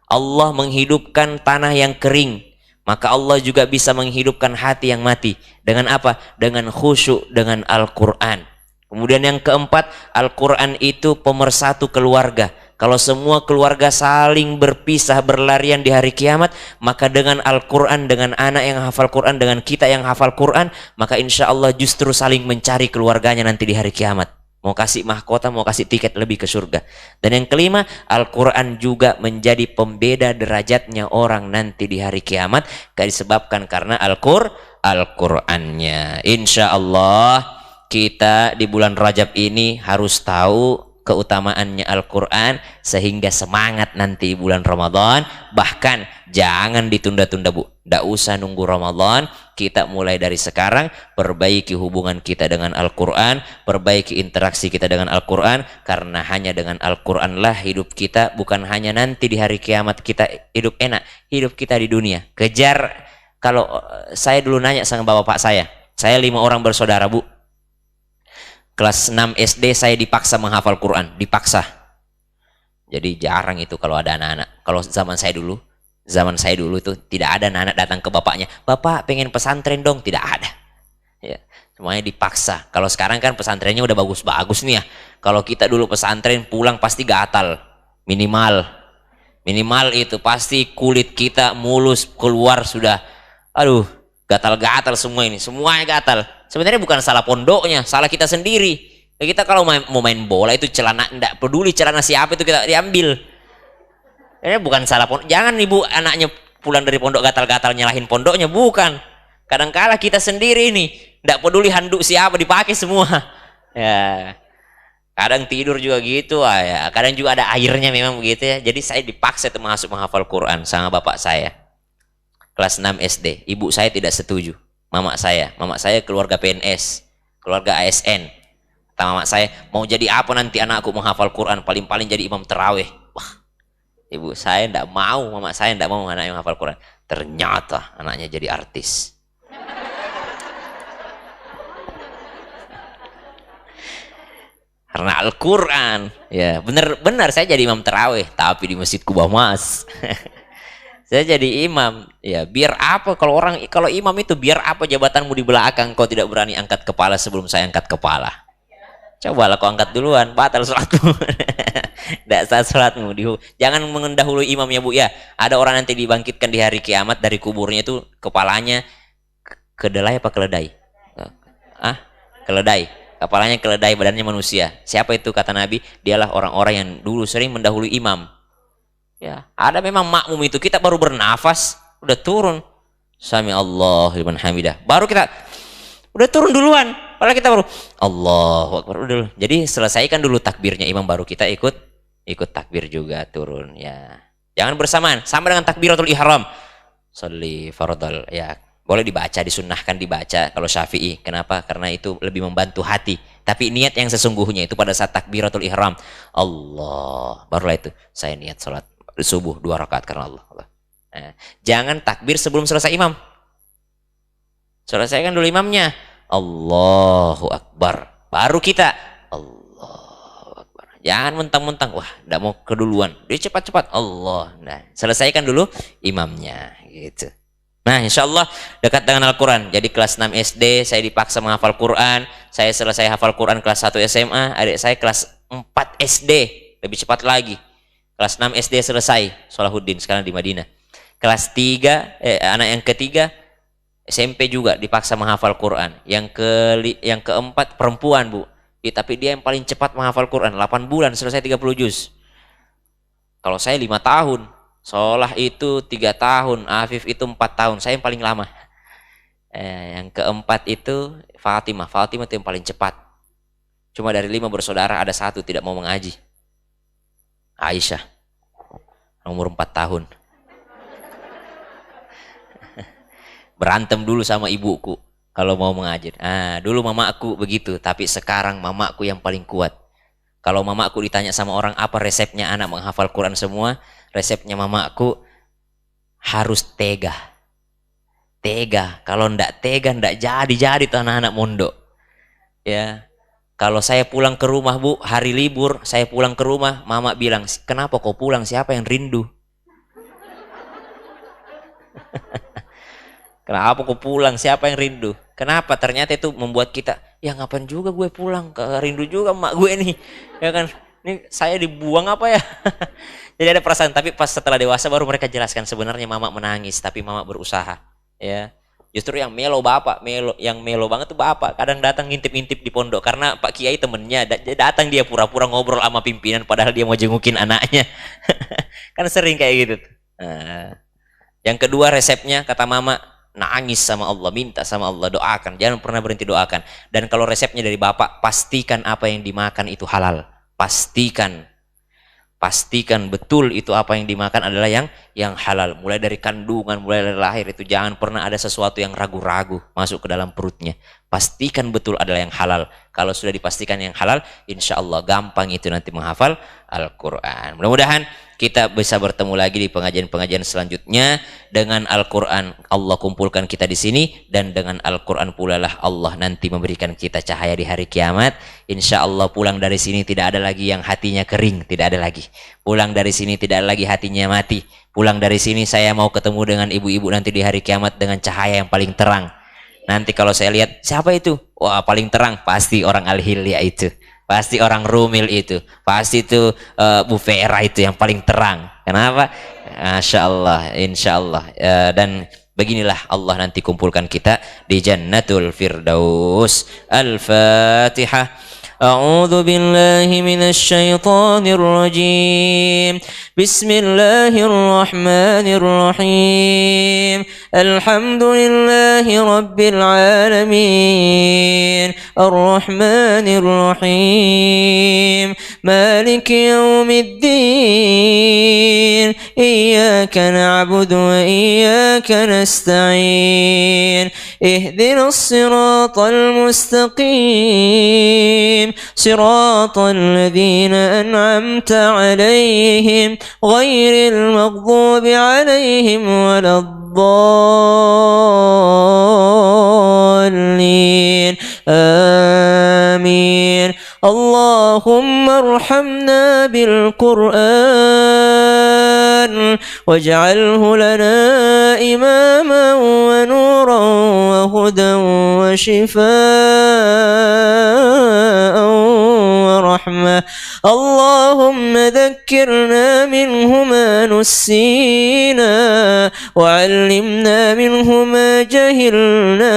Allah menghidupkan tanah yang kering. Maka Allah juga bisa menghidupkan hati yang mati. Dengan apa? Dengan khusyuk, dengan Al-Quran. Kemudian yang keempat, Al-Quran itu pemersatu keluarga. Kalau semua keluarga saling berpisah berlarian di hari kiamat, maka dengan Al-Quran, dengan anak yang hafal Quran, dengan kita yang hafal Quran, maka insya Allah justru saling mencari keluarganya nanti di hari kiamat. Mau kasih mahkota, mau kasih tiket lebih ke surga. Dan yang kelima, Al-Quran juga menjadi pembeda derajatnya orang nanti di hari kiamat, disebabkan karena Al-Qurannya. Insya Allah kita di bulan Rajab ini harus tahu keutamaannya Al-Quran, sehingga semangat nanti bulan Ramadan. Bahkan jangan ditunda-tunda, Bu. Tidak usah nunggu Ramadan, kita mulai dari sekarang perbaiki hubungan kita dengan Al-Quran, perbaiki interaksi kita dengan Al-Quran, karena hanya dengan Al-Quran lah hidup kita. Bukan hanya nanti di hari kiamat kita hidup enak, hidup kita di dunia. Kejar. Kalau saya dulu nanya sama bapak saya 5 orang bersaudara, Bu. Kelas 6 SD saya dipaksa menghafal Quran, dipaksa. Jadi jarang itu kalau ada anak-anak. Kalau zaman saya dulu itu tidak ada anak-anak datang ke bapaknya, "Bapak pengen pesantren dong," tidak ada. Ya, semuanya dipaksa. Kalau sekarang kan pesantrennya udah bagus-bagus nih ya. Kalau kita dulu pesantren pulang pasti gatal, minimal itu pasti kulit kita mulus keluar sudah, aduh, gatal-gatal semua ini, semuanya gatal. Sebenarnya bukan salah pondoknya, salah kita sendiri. Kita kalau mau main bola itu celana, enggak peduli celana siapa itu kita diambil. Ini bukan salah pondok. Jangan ibu anaknya pulang dari pondok gatal-gatal nyalahin pondoknya, bukan. Kadang-kala kita sendiri ini, enggak peduli handuk siapa dipakai semua. Ya. Kadang tidur juga gitu ya. Kadang juga ada airnya memang begitu ya. Jadi saya dipaksa itu masuk menghafal Quran sama bapak saya. Kelas 6 SD. Ibu saya tidak setuju. Mama saya keluarga PNS, keluarga ASN. Kata mama saya, mau jadi apa nanti anakku menghafal Quran? Paling-paling jadi imam tarawih. Wah, ibu saya tidak mau, mama saya tidak mau anaknya menghafal Quran. Ternyata anaknya jadi artis. Karena Al-Quran, ya benar saya jadi imam tarawih, tapi di Masjid Kubah Mas. Saya jadi imam, ya biar apa kalau imam itu biar apa jabatanmu di belakang, kau tidak berani angkat kepala sebelum saya angkat kepala. Cobalah kau angkat duluan, batal sholatmu. Tidak sah sholatmu. Jangan mendahului imam ya bu ya. Ada orang nanti dibangkitkan di hari kiamat dari kuburnya itu kepalanya kedelai apa keledai? Keledai. Kepalanya keledai, badannya manusia. Siapa itu kata Nabi? Dialah orang-orang yang dulu sering mendahului imam. Ya, ada memang makmum itu kita baru bernafas udah turun. Sami Allah liman hamidah. Baru kita udah turun duluan. Padahal kita baru Allahu Akbar dulu. Jadi selesaikan dulu takbirnya imam baru kita ikut takbir juga turun ya. Jangan bersamaan sama dengan takbiratul ihram. Sholli fardal ya. Boleh dibaca, disunnahkan dibaca kalau Syafi'i. Kenapa? Karena itu lebih membantu hati. Tapi niat yang sesungguhnya itu pada saat takbiratul ihram. Allah. Barulah itu. Saya niat sholat subuh 2 rakaat karena Allah. Nah, jangan takbir sebelum selesai imam. Selesaikan dulu imamnya. Allahu Akbar. Baru kita. Allahu Akbar. Jangan mentang-mentang. Wah, tidak mau keduluan. Dia cepat-cepat. Allah. Nah, selesaikan dulu imamnya. Gitu. Nah insya Allah dekat dengan Al-Quran. Jadi kelas 6 SD saya dipaksa menghafal Quran. Saya selesai hafal Quran kelas 1 SMA. Adik saya kelas 4 SD. Lebih cepat lagi. Kelas 6 SD selesai. Salahuddin sekarang di Madinah. Kelas 3 anak yang ketiga SMP juga dipaksa menghafal Quran. Yang keempat perempuan bu. Tapi dia yang paling cepat menghafal Quran. 8 bulan selesai 30 juz. Kalau saya 5 tahun. Solah itu 3 tahun, Afif itu 4 tahun, saya yang paling lama. Yang keempat itu Fatimah itu yang paling cepat. Cuma dari 5 bersaudara ada 1 tidak mau mengaji. Aisyah, umur 4 tahun. Berantem dulu sama ibuku kalau mau mengaji. Dulu mamaku begitu, tapi sekarang mamaku yang paling kuat. Kalau mamaku ditanya sama orang apa resepnya anak menghafal Quran semua, resepnya mamaku harus tega. Kalau ndak tega ndak jadi tuh anak-anak mondok. Ya. Kalau saya pulang ke rumah bu, hari libur saya pulang ke rumah, mama bilang, kenapa kau pulang? Siapa yang rindu? Kenapa kau pulang? Siapa yang rindu? Kenapa? Ternyata itu membuat kita, ya ngapain juga gue pulang? Rindu juga emak gue nih, ya kan? Ini saya dibuang apa ya? Jadi ada perasaan. Tapi pas setelah dewasa baru mereka jelaskan sebenarnya mama menangis, tapi mama berusaha. Ya, justru yang melo yang melo banget tuh bapak. Kadang datang ngintip-ngintip di pondok karena Pak Kiai temennya datang dia pura-pura ngobrol sama pimpinan, padahal dia mau jengukin anaknya. Kan sering kayak gitu. Nah, yang kedua resepnya kata mama, nangis sama Allah, minta sama Allah, doakan, jangan pernah berhenti doakan. Dan kalau resepnya dari bapak, pastikan apa yang dimakan itu halal. Pastikan betul itu apa yang dimakan adalah yang halal. Mulai dari kandungan, mulai dari lahir itu jangan pernah ada sesuatu yang ragu-ragu masuk ke dalam perutnya. Pastikan betul adalah yang halal. Kalau sudah dipastikan yang halal, insya Allah gampang itu nanti menghafal Al-Quran. Mudah-mudahan kita bisa bertemu lagi di pengajian-pengajian selanjutnya dengan Al-Quran. Allah kumpulkan kita di sini, dan dengan Al-Quran pula lah Allah nanti memberikan kita cahaya di hari kiamat. Insya Allah pulang dari sini tidak ada lagi yang hatinya kering, tidak ada lagi. Pulang dari sini tidak ada lagi hatinya mati. Pulang dari sini saya mau ketemu dengan ibu-ibu nanti di hari kiamat dengan cahaya yang paling terang. Nanti kalau saya lihat siapa itu, wah paling terang pasti orang Al-Hilya itu. Pasti orang Rumil itu, pasti itu Bu Vera itu yang paling terang. Kenapa? Masya Allah, insya Allah. Dan beginilah Allah nanti kumpulkan kita di Jannatul Firdaus. Al-Fatihah. أعوذ بالله من الشيطان الرجيم بسم الله الرحمن الرحيم الحمد لله رب العالمين الرحمن الرحيم مالك يوم الدين إياك نعبد وإياك نستعين اهدنا الصراط المستقيم صراط الذين أنعمت عليهم غير المغضوب عليهم ولا الضالين آمين اللهم ارحمنا بالقرآن واجعله لنا إماما ونورا وهدى وشفاء ورحمة اللهم ذكرنا منه ما نسينا وعلمنا منه ما جهلنا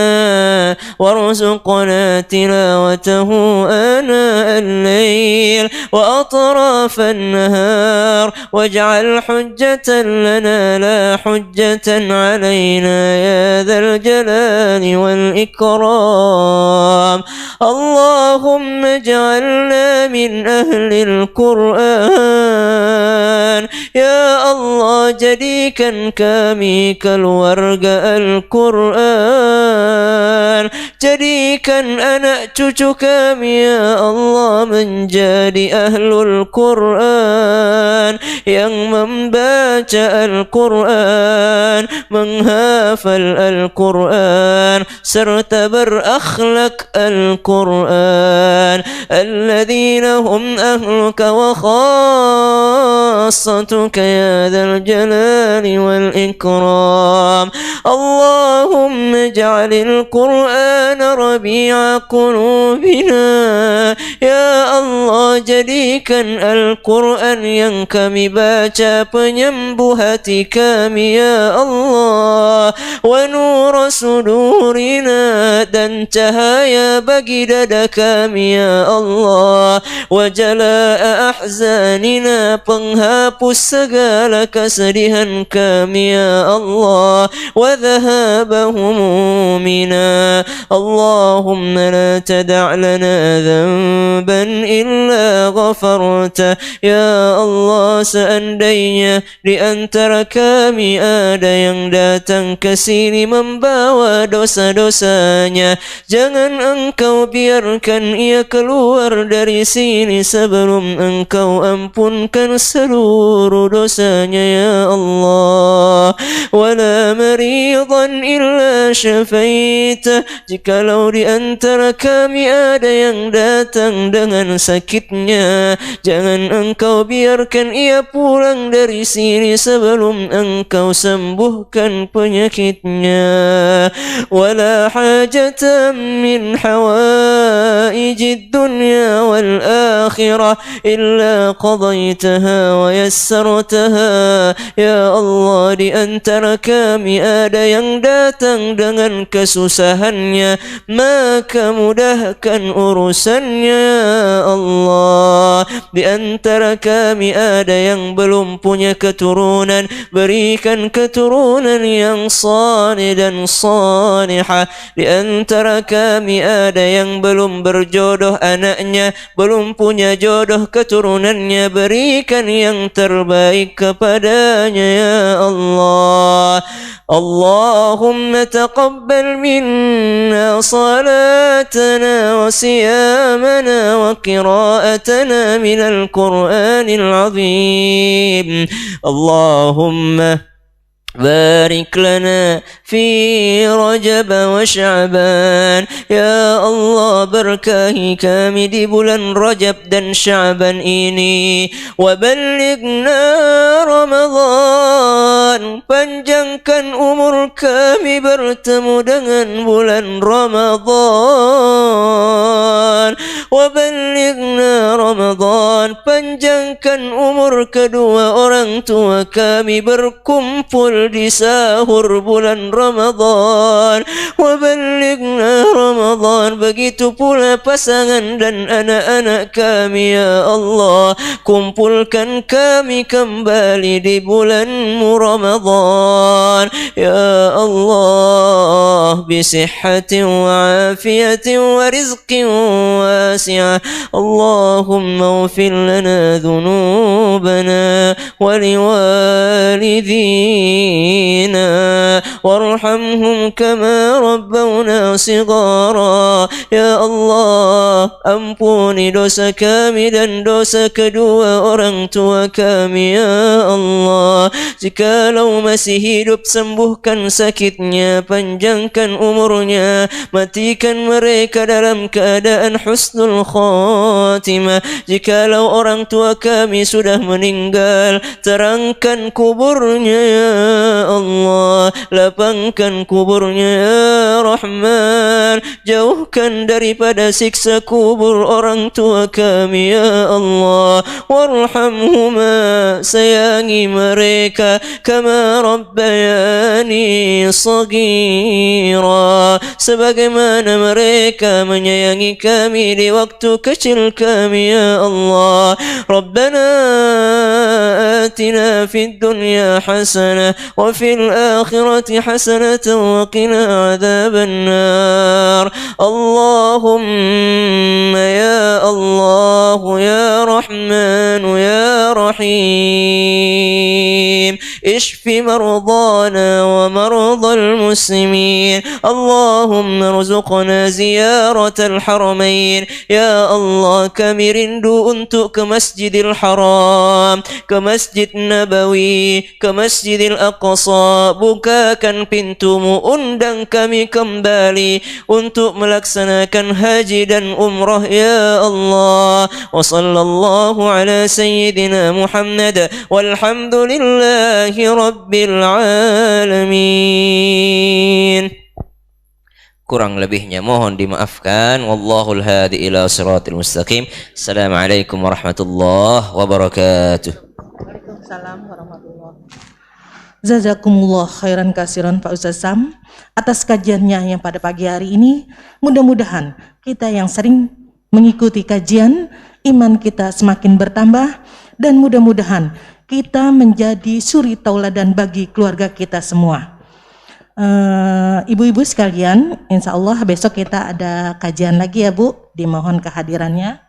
وارزقنا تلاوته آناء الليل وأطراف النهار واجعل حجة لنا لا حجة علينا يا ذا الجلال والإكرام اللهم اجعلنا من أهل القرآن يا الله جديكا كاميك الورق القرآن جديكا أنا تشكام يا الله من جاد أهل القرآن yang membaca Al-Quran menghafal Al-Quran serta berakhlak Al-Quran alladzina hum ahluka wa khassatuka ya dzal jalali wal ikram Allahumma ij'alil Qur'ana rabi'a qulubina ya Allah jadikan Al-Quran yang kami baca penyembuh hati kami ya Allah wa nur sudurina dan cahaya bagi dada kami ya Allah wa jalaa ahzanina penghapus segala kesedihan kami ya Allah wa dhahaba humumina Allahumma la tada' lana dhanban illa ghafarta ya Allah seandainya di antara kami ada yang datang ke sini membawa dosa-dosanya jangan engkau biarkan ia keluar dari sini sebelum engkau ampunkan seluruh dosanya ya Allah wala maridan illa syafaita jikalau di antara kami ada yang datang dengan sakitnya jangan engkau biarkan ia pulang dari sini sebelum engkau sembuhkan penyakitnya wala hajatan min hawaijid dunya wal akhirah illa qadaitaha wa yassartaha ya Allah di antara kami ada yang datang dengan kesusahannya maka mudahkan urusannya ya Allah di antara kami ada yang belum punya keturunan berikan keturunan yang salih dan salihah di antara kami ada yang belum berjodoh anaknya belum punya jodoh keturunannya berikan yang terbaik kepadanya ya Allah Allahumma taqabbal minna salatana wa siyamana wa qira'atana minal Qur'anil azim Allahumma بارك لنا في رجب وشعبان يا الله berkahi kami di bulan Rajab dan Sya'ban ini وبلغنا Ramadan panjangkan umur kami bertemu dengan bulan Ramadan وبلغنا Ramadan panjangkan umur kedua orang tua kami berkumpul di sahur bulan Ramadan وبلغنا Ramadan Ramadan, begitu pula pasangan dan anak-anak kami ya Allah. Kumpulkan kami kembali di bulanmu Ramadan ya Allah, bisihhatin wa afiyatin wa rizqin wasi'ah. Allahumma ighfir lana dhunubana wa liwalidina warhamhum kama rabbawna صغارا ya Allah, ampuni dosa kami dan dosa kedua orang tua kami ya Allah. Jikalau masih hidup, sembuhkan sakitnya, panjangkan umurnya, matikan mereka dalam keadaan husnul khatimah. Jikalau orang tua kami sudah meninggal, terangkan kuburnya ya Allah, lapangkan kuburnya ya Rahman, jauhkan daripada siksa kubur orang tua kami ya Allah. Warhamhuma, sayangi mereka, kama rabbayani saghira, sebagaimana mereka menyayangi kami di waktu kecil kami ya Allah. Rabbana atina fid dunya hasanah wa fil akhirati hasanatan wa qina adzaban nar. Allahumma ya Allah ya Rahman ya Rahim, ishfi mardana wa mardal muslimin. Allahumma rzuqna ziyaratal haramain ya Allah. Kami rindu untuk ke Masjidil Haram, ke Masjid Nabawi, ke Masjidil Aqsa. Bukakan pintumu, undang kami kembali untuk melaksanakan haji dan umrah ya Allah. Wa sallallahu ala sayyidina Muhammad walhamdulillahi rabbil alamin. Kurang lebihnya mohon dimaafkan. Wallahul hadi ila siratil mustaqim. Assalamualaikum warahmatullahi wabarakatuh. Waalaikumsalam warahmatullahi wabarakatuh. Jazakumullah khairan kasiran Pak Ustaz Sam atas kajiannya yang pada pagi hari ini. Mudah-mudahan kita yang sering mengikuti kajian, iman kita semakin bertambah, dan mudah-mudahan kita menjadi suri tauladan bagi keluarga kita semua. Ibu-ibu sekalian, insya Allah besok kita ada kajian lagi ya Bu, dimohon kehadirannya.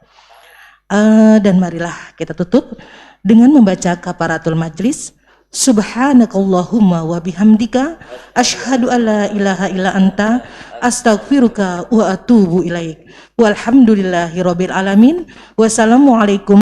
Dan marilah kita tutup dengan membaca kafaratul majlis. Subhanakallahumma wa bihamdika asyhadu alla ilaha illa anta astaghfiruka wa atubu ilaik. Walhamdulillahirabbil alamin. Wassalamualaikum